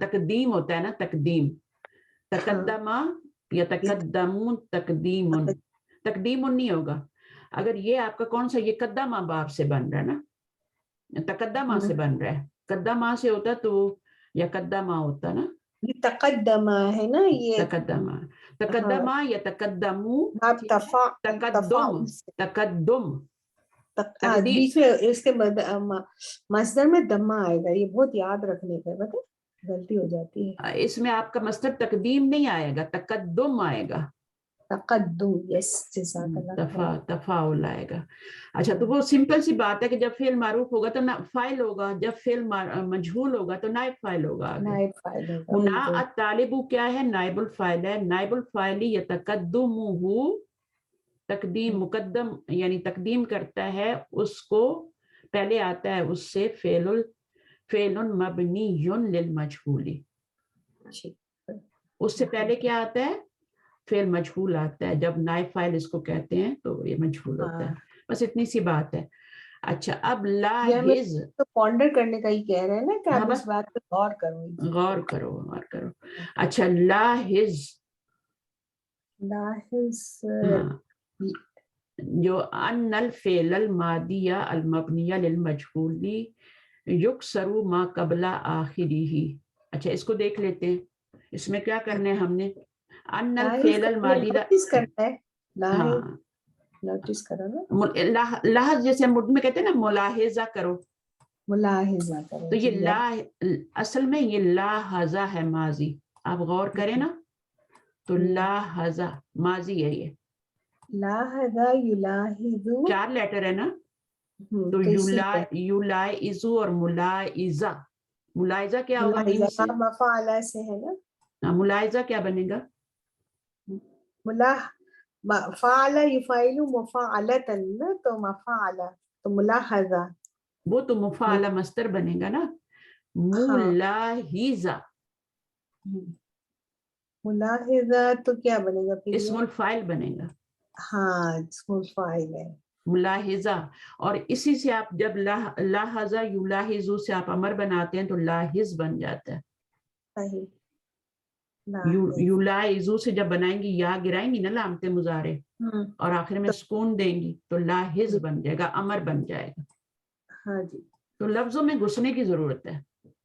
تقدیم ہوتا ہے نا، تقدیم، تقدمہ یتقدمون تقدیمن، تقدیمن نہیں ہوگا. اگر یہ آپ کا کون سا، یہ قدمہ باب سے بن رہا ہے نا، تقدمہ سے بن رہا ہے، قدمہ سے ہوتا تو یا قدمہ ہوتا نا، تقدمہ ہے نا، یہ تقدمہ، تقدمہ یا تقدمو، تقدم، تقدم، بیچ میں اس کے مصدر میں دمہ آئے گا، یہ بہت یاد رکھنے کا، بتا غلطی ہو جاتی ہے. اس میں آپ کا مصدر تقدیم نہیں آئے گا، تقدم آئے گا، تقدم. یس، جزاک اللہ، تفاعل آئے گا. اچھا تو وہ سمپل سی بات ہے کہ جب فعل معروف ہوگا تو فاعل ہوگا، جب فعل مجہول ہوگا تو نائب فاعل ہوگا. نائب فاعل ہوگا. ہنا الطالب کیا ہے؟ نائب الفاعل ہے. نائب الفاعل یتقدمہ، تقدیم، مقدم یعنی تقدیم کرتا ہے، اس کو پہلے آتا ہے اس سے فعل مبنی للمجہول. اس سے پہلے کیا آتا ہے؟ فعل مجہول آتا ہے. جب نائب فاعل اس کو کہتے ہیں تو یہ مجہول ہوتا ہے. بس اتنی سی بات ہے. اچھا اب لاحظ، تو پونڈر کرنے کا ہی کہہ رہے ہیں نا کہ آپ اس بات پہ غور کرو، غور کرو، غور کرو. اچھا لاحظ، جو ان الفعل الماضی المبنی للمجہول یکسر ما قبل آخرہ. اچھا اس کو دیکھ لیتے ہیں، اس میں کیا کرنا ہے ہم نے. ان الفعل الماضی، ہاں نوٹس کرو نا، لاحظ جیسے ہم اردو میں کہتے ہیں نا ملاحظہ کرو، ملاحظہ کرو. تو یہ اصل میں یہ لاحظہ ہے ماضی. آپ غور کریں نا تو لاحظہ ماضی ہے. یہ لاحظہ یلاحظ 4 لیٹر ہے نا، تو یلائزو اور ملاحظہ. ملاحظہ کیا ہوگا میم سے؟ مفعلہ سے ہے نا. ملاحظہ کیا بنے گا؟ فعل یفعل مفعلۃ، تو مفعلہ تو ملاحظہ وہ تو مفعل مصدر بنے گا نا. ملاحظہ ملاحظہ تو کیا بنے گا پھر؟ اسم الفاعل بنے گا. ہاں اسم الفاعل ہے ملاحظہ. اور اسی سے آپ جب لاحظہ یلاحظو سے آپ امر بناتے ہیں تو لاحظ بن جاتا ہے. صحیح. یلاحظو سے جب بنائیں گی یا گرائیں گی نا لامت مضارع اور آخر میں سکون دیں گی تو لاحظ بن جائے گا، امر بن جائے گا. ہاں جی. تو لفظوں میں گھسنے کی ضرورت ہے.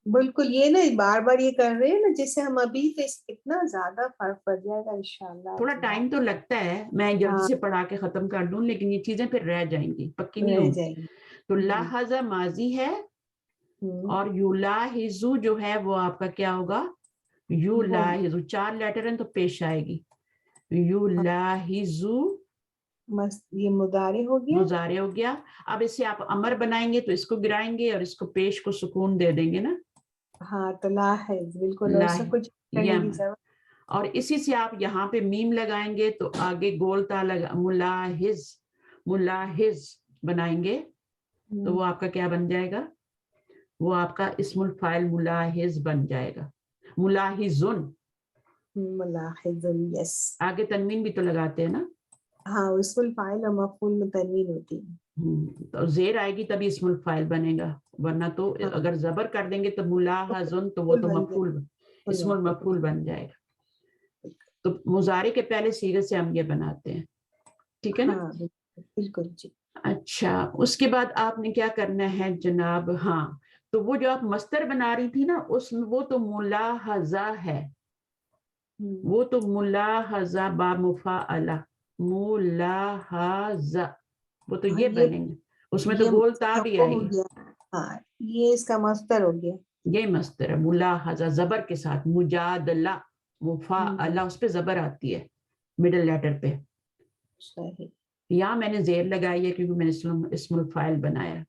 بالکل. یہ نا بار بار یہ کر رہے ہیں نا جیسے ہم ابھی تو اتنا زیادہ فرق پڑ جائے گا انشاءاللہ. تھوڑا ٹائم تو لگتا ہے، میں جلدی سے پڑھا کے ختم کر دوں لیکن یہ چیزیں پھر رہ جائیں گی، پکی نہیں رہ ہوں. جائیں گی. تو لاحظہ ماضی ہے اور یلاحظو جو ہے وہ آپ کا کیا ہوگا؟ یلاحظو. 4 لیٹر ہیں تو پیش آئے گی. یلاحظو یہ مضارع ہو گیا. مضارع ہو گیا. اب اس سے آپ امر بنائیں گے تو اس کو گرائیں گے اور اس کو پیش کو سکون دے دیں گے نا. ہاں تو لاحظ بالکل ایسا کچھ کرنے کی ضرورت. اور اسی سے آپ یہاں پہ میم لگائیں گے تو آگے گول تا لگا ملاحظ، ملاحظ بنائیں گے تو وہ آپ کا کیا بن جائے گا؟ وہ آپ کا اسم الفاعل ملاحظ بن جائے گا. ملاحظن. ملاحظ یس. آگے تنوین بھی تو لگاتے ہیں نا. ہاں اسم الفاعل اور مفعول میں تنوین ہوتی ہے. تو زیر آئے گی تبھی اسم الفاعل بنے گا، ورنہ تو اگر زبر کر دیں گے تو ملاحظن تو وہ تو مفعول اسم المفعول بن جائے گا. تو مضارع کے پہلے صیغے سے ہم یہ بناتے ہیں. ٹھیک ہے نا؟ بالکل جی. اچھا اس کے بعد آپ نے کیا کرنا ہے جناب؟ ہاں تو وہ جو آپ مصدر بنا رہی تھی نا اس میں وہ تو ملاحظہ ہے، وہ تو ملاحظہ با مفاعلہ ملاحظہ وہ تو یہ بنیں گے. اس میں تو گول تا بھی آئے گی. ہاں یہ اس کا مصدر ہو گیا. یہ مصدر ہے ملاحظہ زبر کے ساتھ. مجادلہ مفاعلہ اس پہ زبر آتی ہے مڈل لیٹر پہ. صحیح. یہاں میں نے زیر لگائی ہے کیونکہ میں نے اسم الفاعل بنایا.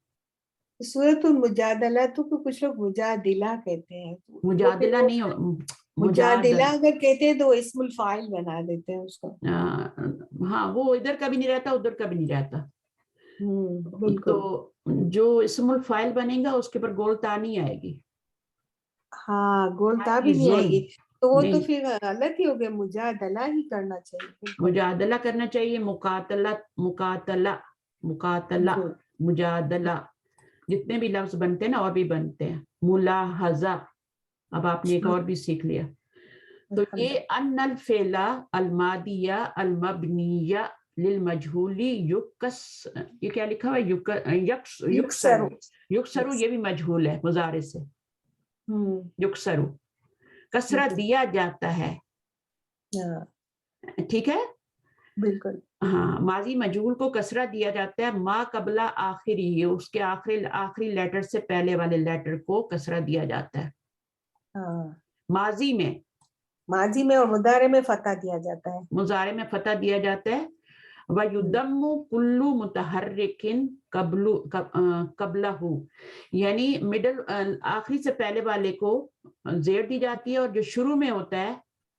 سورۃ المجادلہ تو کچھ لوگ مجادلہ کہتے ہیں. مجادلہ نہیں ہو، مجادلہ اگر کہتے ہیں تو اسم الفاعل بنا دیتے ہیں اس کو. ہاں وہ ادھر کا بھی نہیں رہتا ادھر کا بھی نہیں رہتا. بالکل. تو جو اسم الفاعل بنے گا اس کے پر گول تا نہیں آئے گی. ہاں گول تا بھی نہیں آئے گی تو وہ تو پھر غلط ہی ہو گیا. مجادلہ ہی کرنا چاہیے. مجادلہ کرنا چاہیے. مقاتلہ مقاتلہ مقاتلہ مجادلہ جتنے بھی لفظ بنتے ہیں نا اور بھی بنتے ہیں. ملاحظہ اب آپ نے ایک اور بھی سیکھ لیا. تو یہ ان الفعل الماضیہ المبنیہ للمجہول یہ کیا لکھا ہوا ہے؟ یکسر. یکسر یہ بھی مجہول ہے مضارع سے. یکسر کسرہ دیا جاتا ہے. ٹھیک ہے بالکل. ہاں ماضی مجہول کو کسرہ دیا جاتا ہے. ما قبل آخری اس کے آخری لیٹر سے پہلے والے لیٹر کو کسرہ دیا جاتا ہے ماضی میں اور مضارع میں فتح دیا جاتا ہے. مضارع میں فتح دیا جاتا ہے. وَيُدَمُّ كُلُّ مُتَحَرِّكٍ قَبْلَهُ یعنی مڈل آخری سے پہلے والے کو زیر دی جاتی ہے اور جو شروع میں ہوتا ہے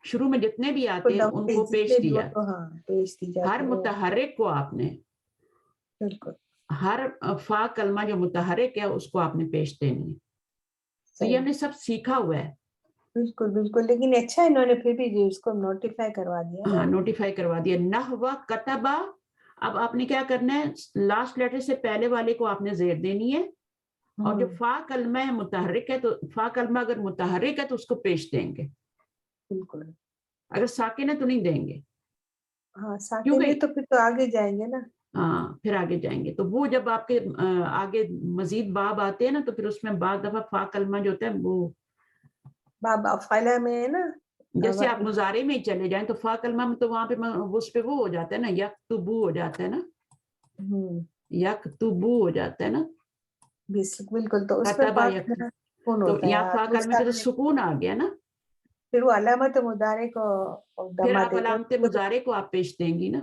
شروع میں جتنے بھی آتے ہیں ان کو پیش دی جاتی ہے. ہر متحرک کو آپ نے ہر فا کلمہ جو متحرک ہے اس کو آپ نے پیش دینی ہے. تو یہ ہم نے سب سیکھا ہوا ہے. بالکل بالکل. لیکن اچھا انہوں نے پھر بھی اس کو نوٹیفائی کروا دیا. ہاں نوٹیفائی کروا دیا. نحو کتبہ اب آپ نے کیا کرنا ہے لاسٹ لیٹر سے پہلے والے کو آپ نے زیر دینی ہے اور جو فا کلمہ ہے متحرک ہے تو فا کلمہ اگر متحرک ہے تو اس کو پیش دیں گے. بالکل. اگر ساکن ہے تو نہیں دیں گے. ہاں ساکن ہے تو پھر تو آگے جائیں گے نا. ہاں پھر آگے جائیں گے. تو وہ جب آپ کے آگے مزید باب آتے ہیں نا تو پھر اس میں بعض دفعہ فا کلمہ جو ہوتا ہے وہ باب افعلہ میں ہے نا. جیسے آپ مضارع میں ہی چلے جائیں تو فا کلمہ میں تو وہاں پہ اس پہ وہ ہو جاتا ہے نا یکتبو ہو جاتا ہے نا. یکتبو ہو جاتا ہے نا. بالکل. تو اس پہ تو یہاں فا کلمے پہ تو سکون آ گیا نا. پھر وہ علامت مضارع کو پھر آپ علامت مضارع کو آپ پیش دیں گی نا.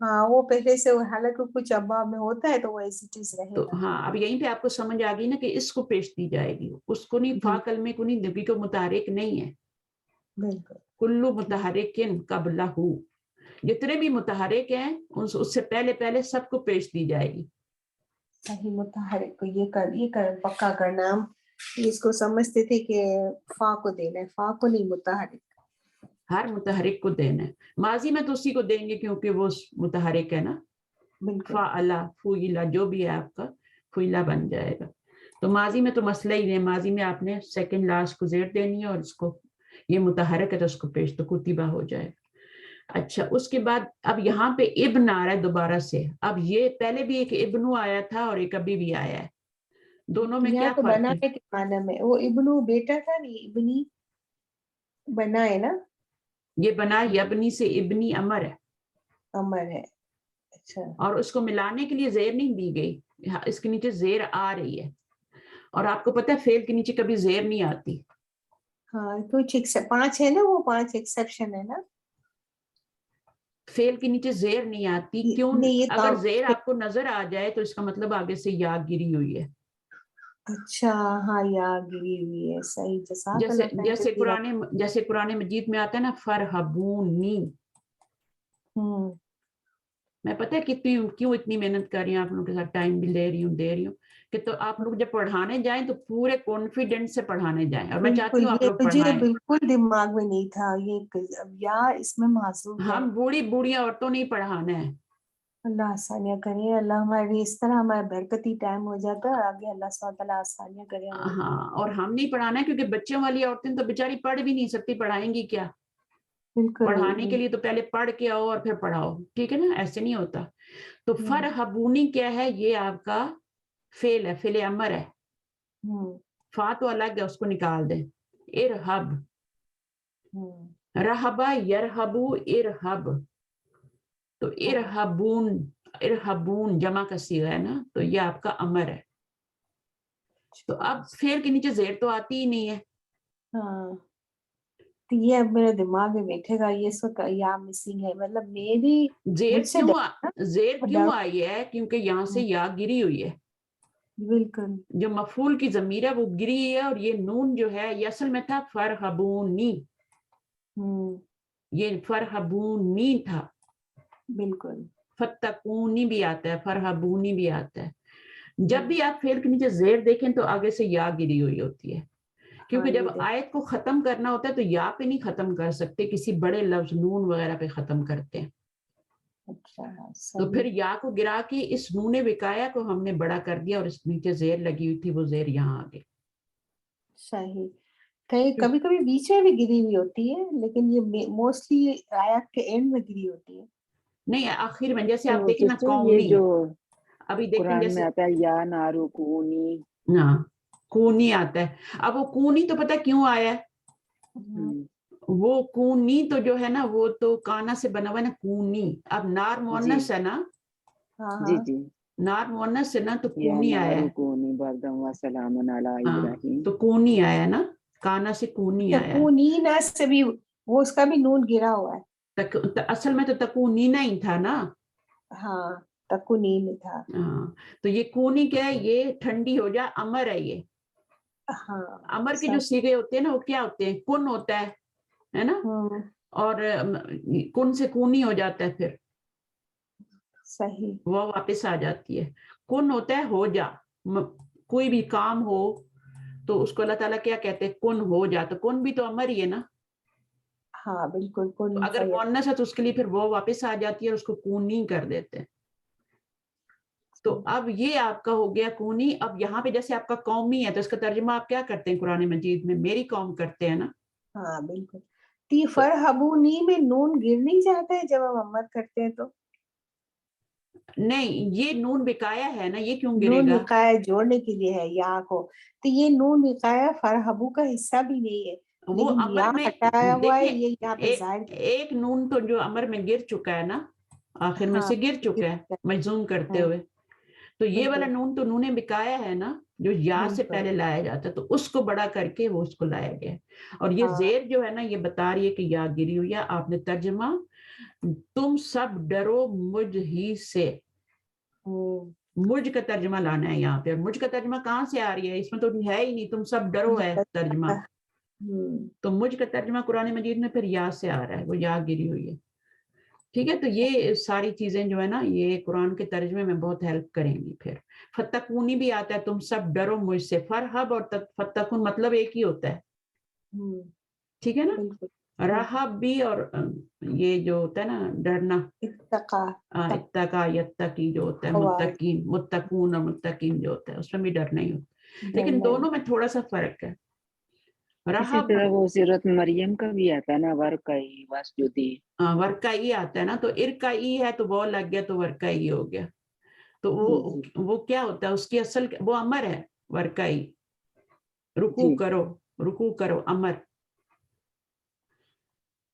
ہاں وہ پہلے سے حالانکہ کچھ ابواب میں ہوتا ہے تو وہ ایسی چیز رہے گا. تو ہاں اب یہیں پہ آپ کو سمجھ آ گئی نا کہ اس کو پیش دی جائے گی اس کو نہیں. فا کلمے کو نہیں نبی کو متحرک نہیں ہے. بالکل. کلو متحرکن قبلہ جتنے بھی متحرک ہیں اس سے پہلے سب کو پیش دی جائے گی. صحیح متحرک کو یہ کر پکا کرنا. ہم اس کو سمجھتے تھے کہ فا کو دینا ہے، فا کو نہیں، متحرک. ہر متحرک کو دینا ہے. ماضی میں تو اسی کو دیں گے کیونکہ وہ متحرک ہے نا. بالکل. فعلا، فعلا، جو بھی ہے آپ کا فعلا بن جائے گا. تو ماضی میں تو مسئلہ ہی نہیں. ماضی میں آپ نے سیکنڈ لاسٹ کو زیر دینی ہے اور اس کو یہ متحرک ہے تو اس کو پیش تو کتبہ ہو جائے گا. اچھا اس کے بعد اب یہاں پہ ابن آ رہا ہے دوبارہ سے. اب یہ پہلے بھی ایک ابنو آیا تھا اور ایک ابھی بھی آیا ہے. دونوں میں یہاں کیا تو فرق بنا ہے؟ کے معنی میں وہ ابنو بیٹا تھا نہیں، ابنی بنا ہے نا. یہ بنا یبنی سے ابنی امر ہے امر ہے. اچھا. اور اس کو ملانے کے لیے زیر نہیں دی گئی. اس کے نیچے زیر آ رہی ہے اور آپ کو پتہ ہے فعل کے نیچے کبھی زیر نہیں آتی. ہاں کچھ 5 ہے نا، وہ 5 ایکسیپشن ہے نا. فعل کے نیچے زیر نہیں آتی. کیوں؟ نہیں یہ اگر زیر آپ کو نظر آ جائے تو اس کا مطلب آگے سے یا گری ہوئی ہے. اچھا ہاں یا گری ہوئی ہے. صحیح. جزاک اللہ خیر. جیسے قرآن مجید میں آتا ہے نا فرحبونی. میں پتہ ہے کیوں اتنی محنت کر رہی ہوں آپ لوگوں کے ساتھ، ٹائم بھی دے رہی ہوں کہ تو آپ لوگ جب پڑھانے جائیں تو پورے کانفیڈنس سے پڑھانے جائیں. اور میں چاہتی ہوں آپ یہ لوگ مجھے پڑھائیں. بالکل دماغ میں نہیں تھا یہ یا اس میں معذور ہے. ہم بوڑھیاں عورتوں نہیں پڑھانا ہے. اللہ آسانیاں کرے. اللہ ہمارے اس طرح ہمارا برکتی ٹائم ہو جاتا ہے. آگے اللہ سبحانہ تعالیٰ آسانیاں کرے ہماری. ہاں اور ہم نہیں پڑھانا ہے کیونکہ بچوں والی عورتیں تو بیچاری پڑھ بھی نہیں سکتی، پڑھائیں گی کیا؟ بالکل. پڑھانے کے لیے تو پہلے پڑھ کے آؤ اور پھر پڑھاؤ. ٹھیک ہے نا، ایسے نہیں ہوتا. تو فرحبونی کیا ہے؟ یہ آپ کا فعل ہے، فعل امر ہے. فا تو الگ ہے، اس کو نکال دیں. ارحب، رہبا یرہبو ارحب. تو ارحبون جمع کا صیغہ ہے نا، تو یہ آپ کا امر ہے. تو اب فعل کے نیچے زیر تو آتی ہی نہیں ہے. ہاں تو یہ اب میرے دماغ میں بیٹھے گا. یہ اس وقت یا مسنگ ہے، مطلب میری زیر کیوں آئی ہے؟ کیونکہ یہاں سے یا گری ہوئی ہے. بالکل. جو مفعول کی ضمیر ہے وہ گری ہے اور یہ نون جو ہے یہ اصل میں تھا فرحبونی. یہ فرحبونی تھا. بالکل. فتقونی بھی آتا ہے، فرحبونی بھی آتا ہے. جب بھی آپ فعل کے نیچے زیر دیکھیں تو آگے سے یا گری ہوئی ہوتی ہے. کیونکہ جب آیت کو ختم کرنا ہوتا ہے تو یا پہ نہیں ختم کر سکتے، کسی بڑے لفظ نون وغیرہ پہ ختم کرتے ہیں. تو پھر یا کو گرا کے اس نون وقایا کو ہم نے بڑا کر دیا اور اس نیچے زیر لگی ہوئی تھی وہ زیر یہاں آ گئی. صحیح. کبھی کبھی بیچ میں بھی گری ہوئی ہوتی ہے لیکن یہ موسٹلی آیت کے اینڈ میں گری ہوتی ہے. نہیں آخر میں، جیسے آپ دیکھیں نا سسٹر یہ قومی، جو ابھی دیکھیں قرآن جیسے میں آتا ہے یا نارو کونی، ہاں کونی آتا ہے. اب وہ کونی تو پتہ کیوں آیا ہے؟ وہ کونی تو جو ہے نا وہ تو کانا سے بنا ہوا ہے نا کونی. اب نار مؤنث ہے نا، جی جی نار مؤنث ہے نا تو یا کونی آیا نارو ہے. کونی بردم و سلام علی ابراہیم. تو کونی آیا نا، کانا سے کونی آیا ہے. تکونین سے بھی وہ اس کا بھی نون گرا ہوا ہے. اصل میں تو تکونینا ہی تھا نا. ہاں تکونین تھا. ہاں تو یہ کونی کیا ہے؟ یہ ٹھنڈی ہو جائے، امر ہے یہ. امر کے جو صیغے ہوتے ہیں نا وہ کیا ہوتے ہیں؟ کن ہوتا ہے نا، اور کن سے کونی ہو جاتا ہے، پھر صحیح وہ واپس آ جاتی ہے. کن ہوتا ہے ہو جا. کوئی بھی کام ہو تو اس کو اللہ تعالیٰ کیا کہتے ہیں؟ کن ہو جا. تو کن بھی تو امر ہی ہے نا. ہاں بالکل. تو اگر مؤنث ہے تو اس کے لیے پھر وہ واپس آ جاتی ہے اور اس کو کونی کر دیتے ہیں. تو اب یہ آپ کا ہو گیا کونی. اب یہاں پہ جیسے آپ کا قومی ہے تو اس کا ترجمہ آپ کیا کرتے ہیں قرآن مجید میں؟ میری قوم کرتے ہیں نا. ہاں بالکل. فرحبونی میں نون گر نہیں جاتا ہے جب ہم امر کرتے ہیں تو؟ نہیں یہ نون بکایا ہے نا، یہ کیوں گرے نون گا؟ وقایا جوڑنے کے لیے ہے یا کو. تو یہ نون وقایا فرحبو کا حصہ بھی نہیں ہے وہ لیکن امر یا میں ہٹایا ہوا ہے. دیکھیں یہ یہاں پہ ظاہر ایک نون تو جو امر میں گر چکا ہے نا، آخر میں سے گر چکا ہے مجزوم کرتے ہوئے. تو یہ والا نون تو نون بکایا ہے نا، جو یا سے پہلے لایا جاتا ہے، تو اس کو بڑا کر کے وہ اس کو لایا گیا. اور یہ زیر جو ہے نا یہ بتا رہی ہے کہ یا گری ہوئی ہے. آپ نے ترجمہ تم سب ڈرو مجھ ہی سے، مجھ کا ترجمہ لانا ہے یہاں پہ. مجھ کا ترجمہ کہاں سے آ رہی ہے؟ اس میں تو ہے ہی نہیں، تم سب ڈرو ہے ترجمہ. تو مجھ کا ترجمہ قرآن مجید میں پھر یا سے آ رہا ہے، وہ یا گری ہوئی ہے. ٹھیک ہے. تو یہ ساری چیزیں جو ہے نا یہ قرآن کے ترجمے میں بہت ہیلپ کریں گی. پھر فتقونی بھی آتا ہے تم سب ڈرو مجھ سے. فرحب اور فتقون مطلب ایک ہی ہوتا ہے, ٹھیک ہے نا. رہب بھی اور یہ جو ہوتا ہے نا ڈرنا, اتقا یتقی جو ہوتا ہے, متقین متقون اور متقین جو ہوتا ہے اس میں بھی ڈرنا ہی ہوتا ہے, لیکن دونوں میں تھوڑا سا فرق ہے. اسی طرح وہ سورۃ مریم کا بھی آتا ہے نا, ورکعی واسجدی. ورکعی آتا ہے نا, تو ارکعی ہے تو وہ لگ گیا تو ورکعی ہو گیا. تو وہ کیا ہوتا ہے اس کی اصل وہ امر ہے ورکعی, رکوع کرو رکوع کرو امر.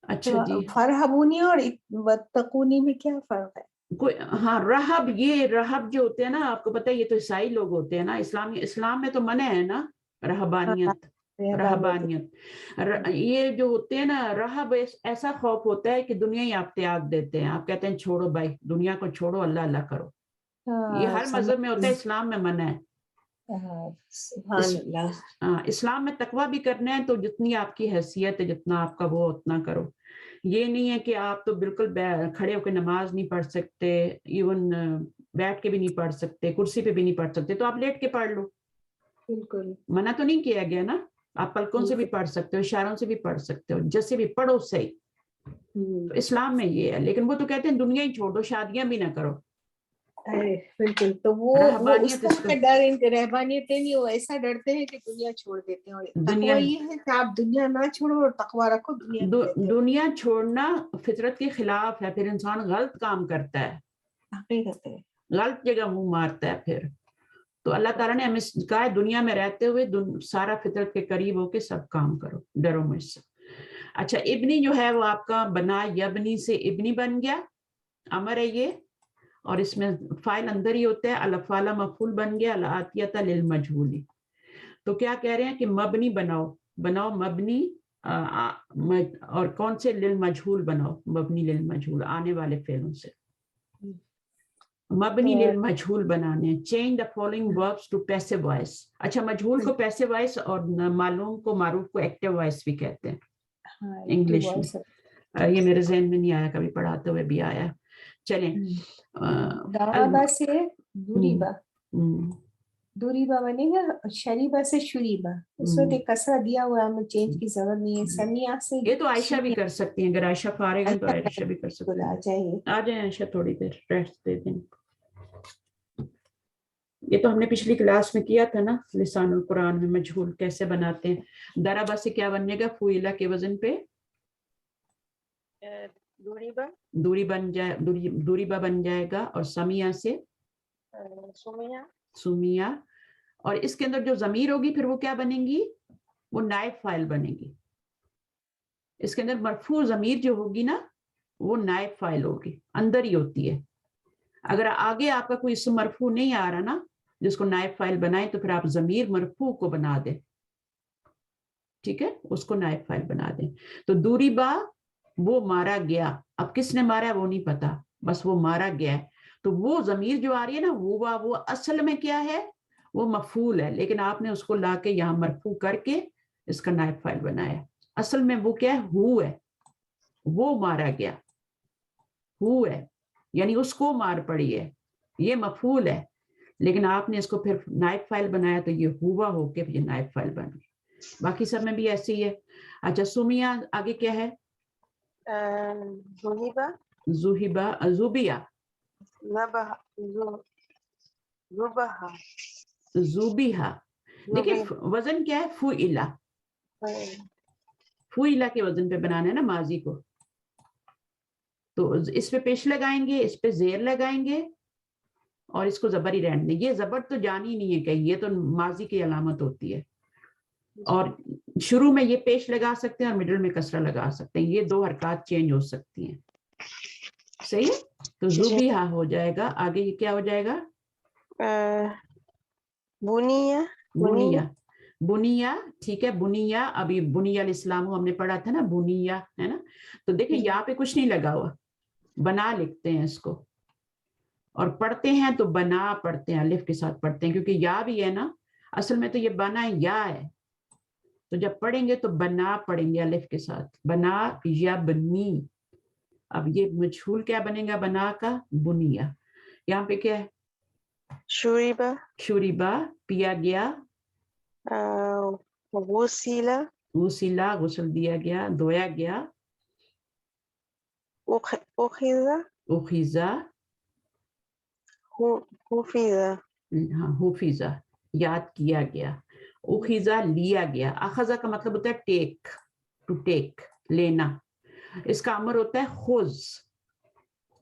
اچھا جی, فرحبونی اور واتقونی میں کیا فرق ہے؟ کوئی ہاں رہب, یہ رہب جو ہوتے ہیں نا آپ کو پتہ ہے یہ تو عیسائی لوگ ہوتے ہیں نا. اسلام میں تو منع ہے نا رہبانیت. یہ جو ہوتے ہیں نا رہب ایسا خوف ہوتا ہے کہ دنیا ہی آپ تیاگ دیتے ہیں. آپ کہتے ہیں چھوڑو بھائی دنیا کو چھوڑو, اللہ اللہ کرو. یہ ہر مذہب میں ہوتا ہے, اسلام میں منع ہے. اسلام میں تقویٰ بھی کرنا ہے تو جتنی آپ کی حیثیت ہے جتنا آپ کا وہ اتنا کرو. یہ نہیں ہے کہ آپ تو بالکل کھڑے ہو کے نماز نہیں پڑھ سکتے, ایون بیٹھ کے بھی نہیں پڑھ سکتے, کرسی پہ بھی نہیں پڑھ سکتے, تو آپ لیٹ کے پڑھ لو. بالکل منع تو نہیں کیا گیا نا. آپ پلکوں سے بھی پڑھ سکتے ہو, اشاروں سے بھی پڑھ سکتے ہو, جیسے بھی پڑھو صحیح. تو اسلام میں یہ ہے, لیکن وہ تو کہتے ہیں دنیا ہی چھوڑ دو, شادیاں بھی نہ کرو. بالکل. تو وہ اس کو ڈر رہبانیت نہیں, وہ ایسا ڈرتے ہیں کہ دنیا چھوڑ دیتے ہیں. اور تقویٰ یہ ہے کہ آپ دنیا نہ چھوڑو اور تقویٰ رکھو. دنیا چھوڑنا فطرت کے خلاف ہے, پھر انسان غلط کام کرتا ہے, حقیقت ہے غلط جگہ منہ مارتا ہے پھر. تو اللہ تعالیٰ نے ہمیں کہا ہے دنیا میں رہتے ہوئے سارا فطرت کے قریب ہو کے سب کام کرو, ڈرو مجھ سے. اچھا ابنی جو ہے وہ آپ کا بنا یبنی سے ابنی بن گیا, امر ہے یہ, اور اس میں فائل اندر ہی ہوتا ہے. الفعل مفعول بن گیا, الاتیۃ للمجہول. تو کیا کہہ رہے ہیں کہ مبنی بناؤ مبنی, اور کون سے للمجہول بناؤ, مبنی للمجہول آنے والے فعلوں سے مبنی للمجہول بنانے. Change the following verbs to passive voice. اچھا مجہول کو پیسو وائس اور معلوم کو معروف کو ایکٹیو وائس بھی کہتے ہیں انگلش میں. یہ میرے ذہن میں نہیں آیا, کبھی پڑھاتے ہوئے بھی آیا. چلیں دارابا سے دوریبا, دوریبا بنے گا, شریبا سے شریبا. اس میں ایک کسرہ دیا ہوا ہے, ہمیں چینج کی ضرورت نہیں ہے. سمیہ سے یہ تو عائشہ بھی کر سکتی ہیں, اگر عائشہ فارغ ہیں تو عائشہ بھی کر سکتی ہیں. آ جائیں عائشہ تھوڑی دیر ریسٹ دے دیں. یہ تو ہم نے پچھلی کلاس میں کیا تھا نا, لسان القرآن میں مجہول کیسے بناتے ہیں. دربا سے کیا بنے گا, فوئلہ کے وزن پہ دوریبا بن جائے گا, اور سمیہ سے سمیہ. اور اس کے اندر جو ضمیر ہوگی پھر وہ کیا بنے گی, وہ نائب فاعل بنے گی. اس کے اندر مرفوع ضمیر جو ہوگی نا وہ نائب فاعل ہوگی, اندر ہی ہوتی ہے. اگر آگے آپ کا کوئی اسم مرفوع نہیں آ رہا نا جس کو نائب فاعل بنائیں, تو پھر آپ ضمیر مرفوع کو بنا دیں, ٹھیک ہے, اس کو نائب فاعل بنا دیں. تو دوریبا وہ مارا گیا, اب کس نے مارا ہے وہ نہیں پتا, بس وہ مارا گیا ہے. تو وہ ضمیر جو آ رہی ہے نا وہ اصل میں کیا ہے, وہ مفعول ہے, لیکن آپ نے اس کو لا کے یہاں مرفوع کر کے اس کا نائب فاعل بنایا. اصل میں وہ کیا ہے, ہو ہے, وہ مارا گیا, ہو ہے یعنی اس کو مار پڑی ہے, یہ مفعول ہے, لیکن آپ نے اس کو پھر نائب فاعل بنایا تو یہ ہوا ہو کے یہ نائب فاعل بن گیا. باقی سب میں بھی ایسے ہی ہے. اچھا سمیہ آگے کیا ہے, زوہبہ زوبیہ زوبیہ. دیکھیں وزن کیا ہے, فعلہ, فعلہ کے وزن پہ بنانا ہے نا ماضی کو. تو اس پہ پیش لگائیں گے, اس پہ زیر لگائیں گے, اور اس کو زبر ہی رہنے دیں. یہ زبر تو جانی نہیں ہے کہیں, یہ تو ماضی کی علامت ہوتی ہے. اور شروع میں یہ پیش لگا سکتے ہیں اور مڈل میں کسرہ لگا سکتے ہیں, یہ 2 حرکات چینج ہو سکتی ہیں. صحیح ہے, تو زوبیہ ہو جائے گا. آگے یہ کیا ہو جائے گا, بنیہ. بنیہ ٹھیک ہے, بنیہ. ابھی بنیہ الاسلام ہم نے پڑھا تھا نا, بنیہ ہے نا. تو دیکھیں یہاں پہ کچھ نہیں لگا ہوا, بنا لکھتے ہیں اس کو, اور پڑھتے ہیں تو بنا پڑھتے ہیں, الف کے ساتھ پڑھتے ہیں, کیونکہ یا بھی ہے نا, اصل میں تو یہ بنا یا ہے. تو جب پڑھیں گے تو بنا پڑھیں گے الف کے ساتھ, بنا یا بنی. اب یہ مجھول کیا بنے گا بنا کا بنیا. یہاں پہ کیا ہے شوریبا شوریبا پیا گیا, غسیلا غسلا غسل دیا گیا دھویا گیا, اخذا اخیزا حفظا ہاں حفیظہ یاد کیا گیا, اخیزا لیا گیا. اخذا کا مطلب ہوتا ہے ٹیک, ٹو ٹیک لینا. اس کا امر ہوتا ہے خذ,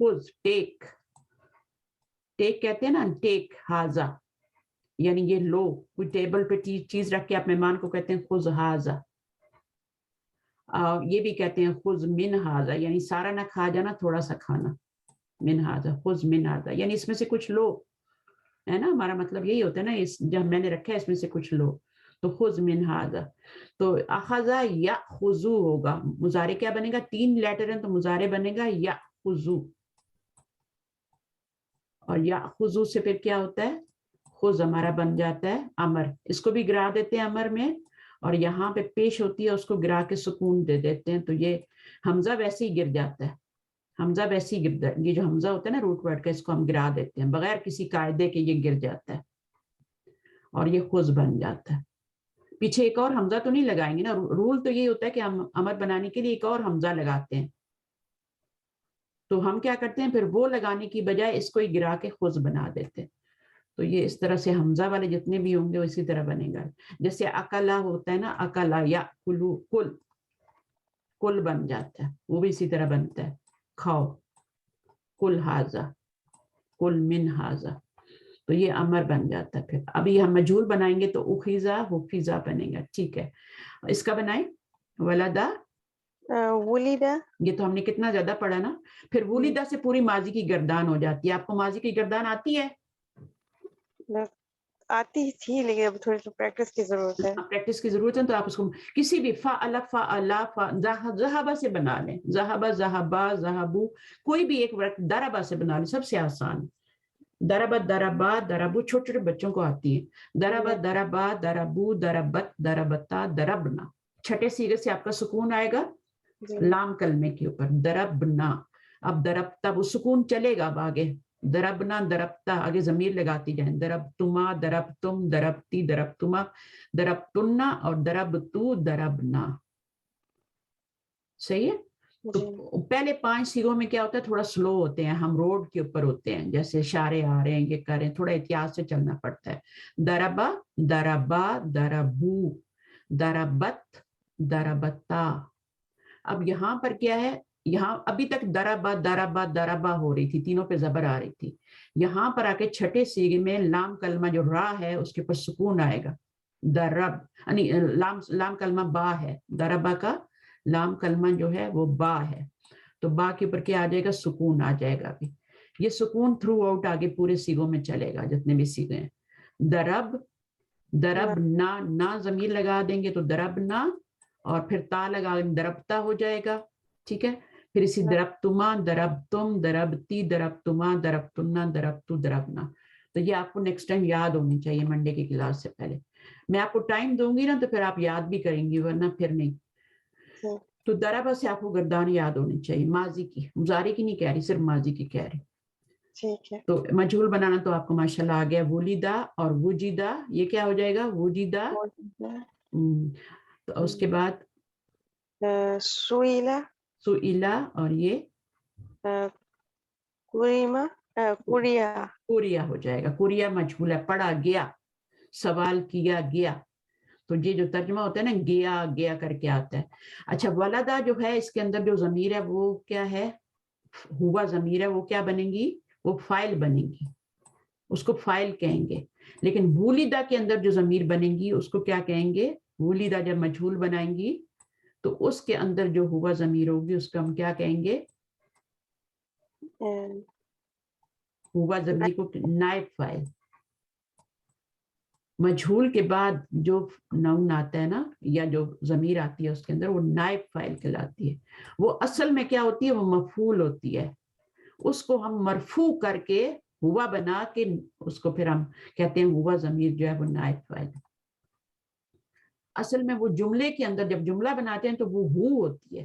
خذ ٹیک, ٹیک کہتے ہیں نا ٹیک ہاذا, یعنی یہ لو. کوئی ٹیبل پہ چیز رکھ کے آپ مہمان کو کہتے ہیں خذ ہاذا. یہ بھی کہتے ہیں خذ من ہاذا, یعنی سارا نہ کھا جانا تھوڑا سا کھانا. من ہاذا خذ من ہاذا یعنی اس میں سے کچھ لو, ہے نا, ہمارا مطلب یہی ہوتا ہے نا, اس جب میں نے رکھا ہے اس میں سے کچھ لو. تو خذ من ہاذا, تو اخذا یاخذو ہوگا. مضارع کیا بنے گا, 3 لیٹر ہیں تو مضارع بنے گا یاخذو, اور یاخذو سے پھر کیا ہوتا ہے خذ ہمارا بن جاتا ہے امر. اس کو بھی گرا دیتے ہیں امر میں, اور یہاں پہ پیش ہوتی ہے اس کو گرا کے سکون دے دیتے ہیں, تو یہ حمزہ ویسے ہی گر جاتا ہے. حمزہ ویسے ہی گر, یہ جو حمزہ ہوتا ہے نا روٹ ورڈ کا, اس کو ہم گرا دیتے ہیں بغیر کسی قاعدے کے, یہ گر جاتا ہے اور یہ خذ بن جاتا ہے. پیچھے ایک اور حمزہ تو نہیں لگائیں گے نا, رول تو یہ ہوتا ہے کہ ہم امر بنانے کے لیے ایک اور حمزہ لگاتے ہیں. تو ہم کیا کرتے ہیں پھر وہ لگانے کی بجائے اس کو ہی گرا کے خذ بنا دیتے ہیں. تو یہ اس طرح سے حمزہ والے جتنے بھی ہوں گے وہ اسی طرح بنے گا. جیسے اکلا ہوتا ہے نا, اکلا یا کلو, کل کل بن جاتا ہے, وہ بھی اسی طرح بنتا ہے کھاؤ. کل ہاذا کل من ہاذا, تو یہ امر بن جاتا ہے. پھر ابھی ہم مجھول بنائیں گے تو اخیزا حفیظا بنے گا. ٹھیک ہے, اس کا بنائیں ولدا. ولیدا, یہ تو ہم نے کتنا زیادہ پڑھا نا. پھر ولیدا سے پوری ماضی کی گردان ہو جاتی ہے. آپ کو ماضی کی گردان آتی ہے؟ آتی تھی لیکن اب تھوڑی سی پریکٹس کی ضرورت ہے. پریکٹس کی ضرورت ہے, تو آپ اس کو کسی بھی فعل فعلا ذہبا سے بنا لیں. ذہبا ذہبا ذہبو, کوئی بھی ایک ورڈ دربا سے بنا لیں, سب سے آسان. دربا دربا دربو چھوٹے چھوٹے بچوں کو آتی ہے. دربا دربا دربو دربت دربتا دربنا. چھٹے سیغے سے آپ کا سکون آئے گا لام کلمے کے اوپر, دربنا. اب دربتا وہ سکون چلے گا اب آگے, دربنا دربتا, آگے ضمیر لگاتی جائیں. دربتما دربتم دربتی دربتما دربتنا, اور دربتو دربنا. صحیح ہے. تو پہلے 5 سیغوں میں کیا ہوتا ہے, تھوڑا سلو ہوتے ہیں, ہم روڈ کے اوپر ہوتے ہیں, جیسے اشارے آ رہے ہیں, یہ کر رہے ہیں, تھوڑا احتیاط سے چلنا پڑتا ہے. دربا دربا دربو دربت دربتا. اب یہاں پر کیا ہے, یہاں ابھی تک دربا دربا دربا ہو رہی تھی, تینوں پہ زبر آ رہی تھی. یہاں پر آ کے چھٹے سیغے میں لام کلمہ جو را ہے اس کے اوپر سکون آئے گا. درب یعنی لام کلمہ با ہے, دربا کا لام کلمہ جو ہے وہ با ہے, تو با کے اوپر کیا آ جائے گا, سکون آ جائے گا. ابھی یہ سکون تھرو آؤٹ آگے پورے سیغوں میں چلے گا, جتنے بھی سیغے ہیں. درب درب نہ ضمیر لگا دیں گے تو درب نہ, اور پھر تا لگا دربتا ہو جائے گا. ٹھیک ہے. پھر اسی دربتما دربتم دربتی دربتما دربتنا دربتو دربنا. تو یہ آپ کو نیکسٹ ٹائم یاد ہونی چاہیے منڈے کی کلاس سے پہلے. میں آپ کو ٹائم دوں گی نا تو پھر آپ یاد بھی کریں گی, ورنہ پھر نہیں. تو دربا سے آپ کو گردان یاد ہونی چاہیے, ماضی کی, مضارع کی نہیں کہہ رہی, صرف ماضی کی کہہ رہی. ٹھیک ہے. تو مجھول بنانا تو آپ کو ماشاءاللہ آ گیا. ولیدا اور وجیدا, یہ کیا ہو جائے گا, وجیدا. تو اس کے بعد سوئیلا سئیلا, اور یہ کوریما کوریا کوریا ہو جائے گا. کوریا مجھول ہے, پڑھا گیا, سوال کیا گیا. تو یہ جو ترجمہ ہوتا ہے نا, گیا گیا کر کے آتا ہے. اچھا, ولدا جو ہے اس کے اندر جو ضمیر ہے وہ کیا ہے, ہوا ضمیر ہے, وہ کیا بنے گی, وہ فاعل بنے گی, اس کو فاعل کہیں گے. لیکن ولیدا کے اندر جو ضمیر بنے گی اس کو کیا کہیں گے, ولیدا جب مجھول بنائیں گی تو اس کے اندر جو ہوا ضمیر ہوگی اس کو ہم کیا کہیں گے, ہوا ضمیر کو نائب فاعل. مجھول کے بعد جو نون آتا ہے نا, یا جو ضمیر آتی ہے اس کے اندر, وہ نائب فاعل کہلاتی ہے. وہ اصل میں کیا ہوتی ہے, وہ مفعول ہوتی ہے. اس کو ہم مرفوع کر کے ہوا بنا کے اس کو پھر ہم کہتے ہیں ہوا ضمیر جو ہے وہ نائب فاعل. اصل میں وہ جملے کے اندر جب جملہ بناتے ہیں تو وہ ہو ہوتی ہے,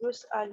يسأل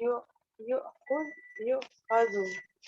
يؤخذ يؤخذ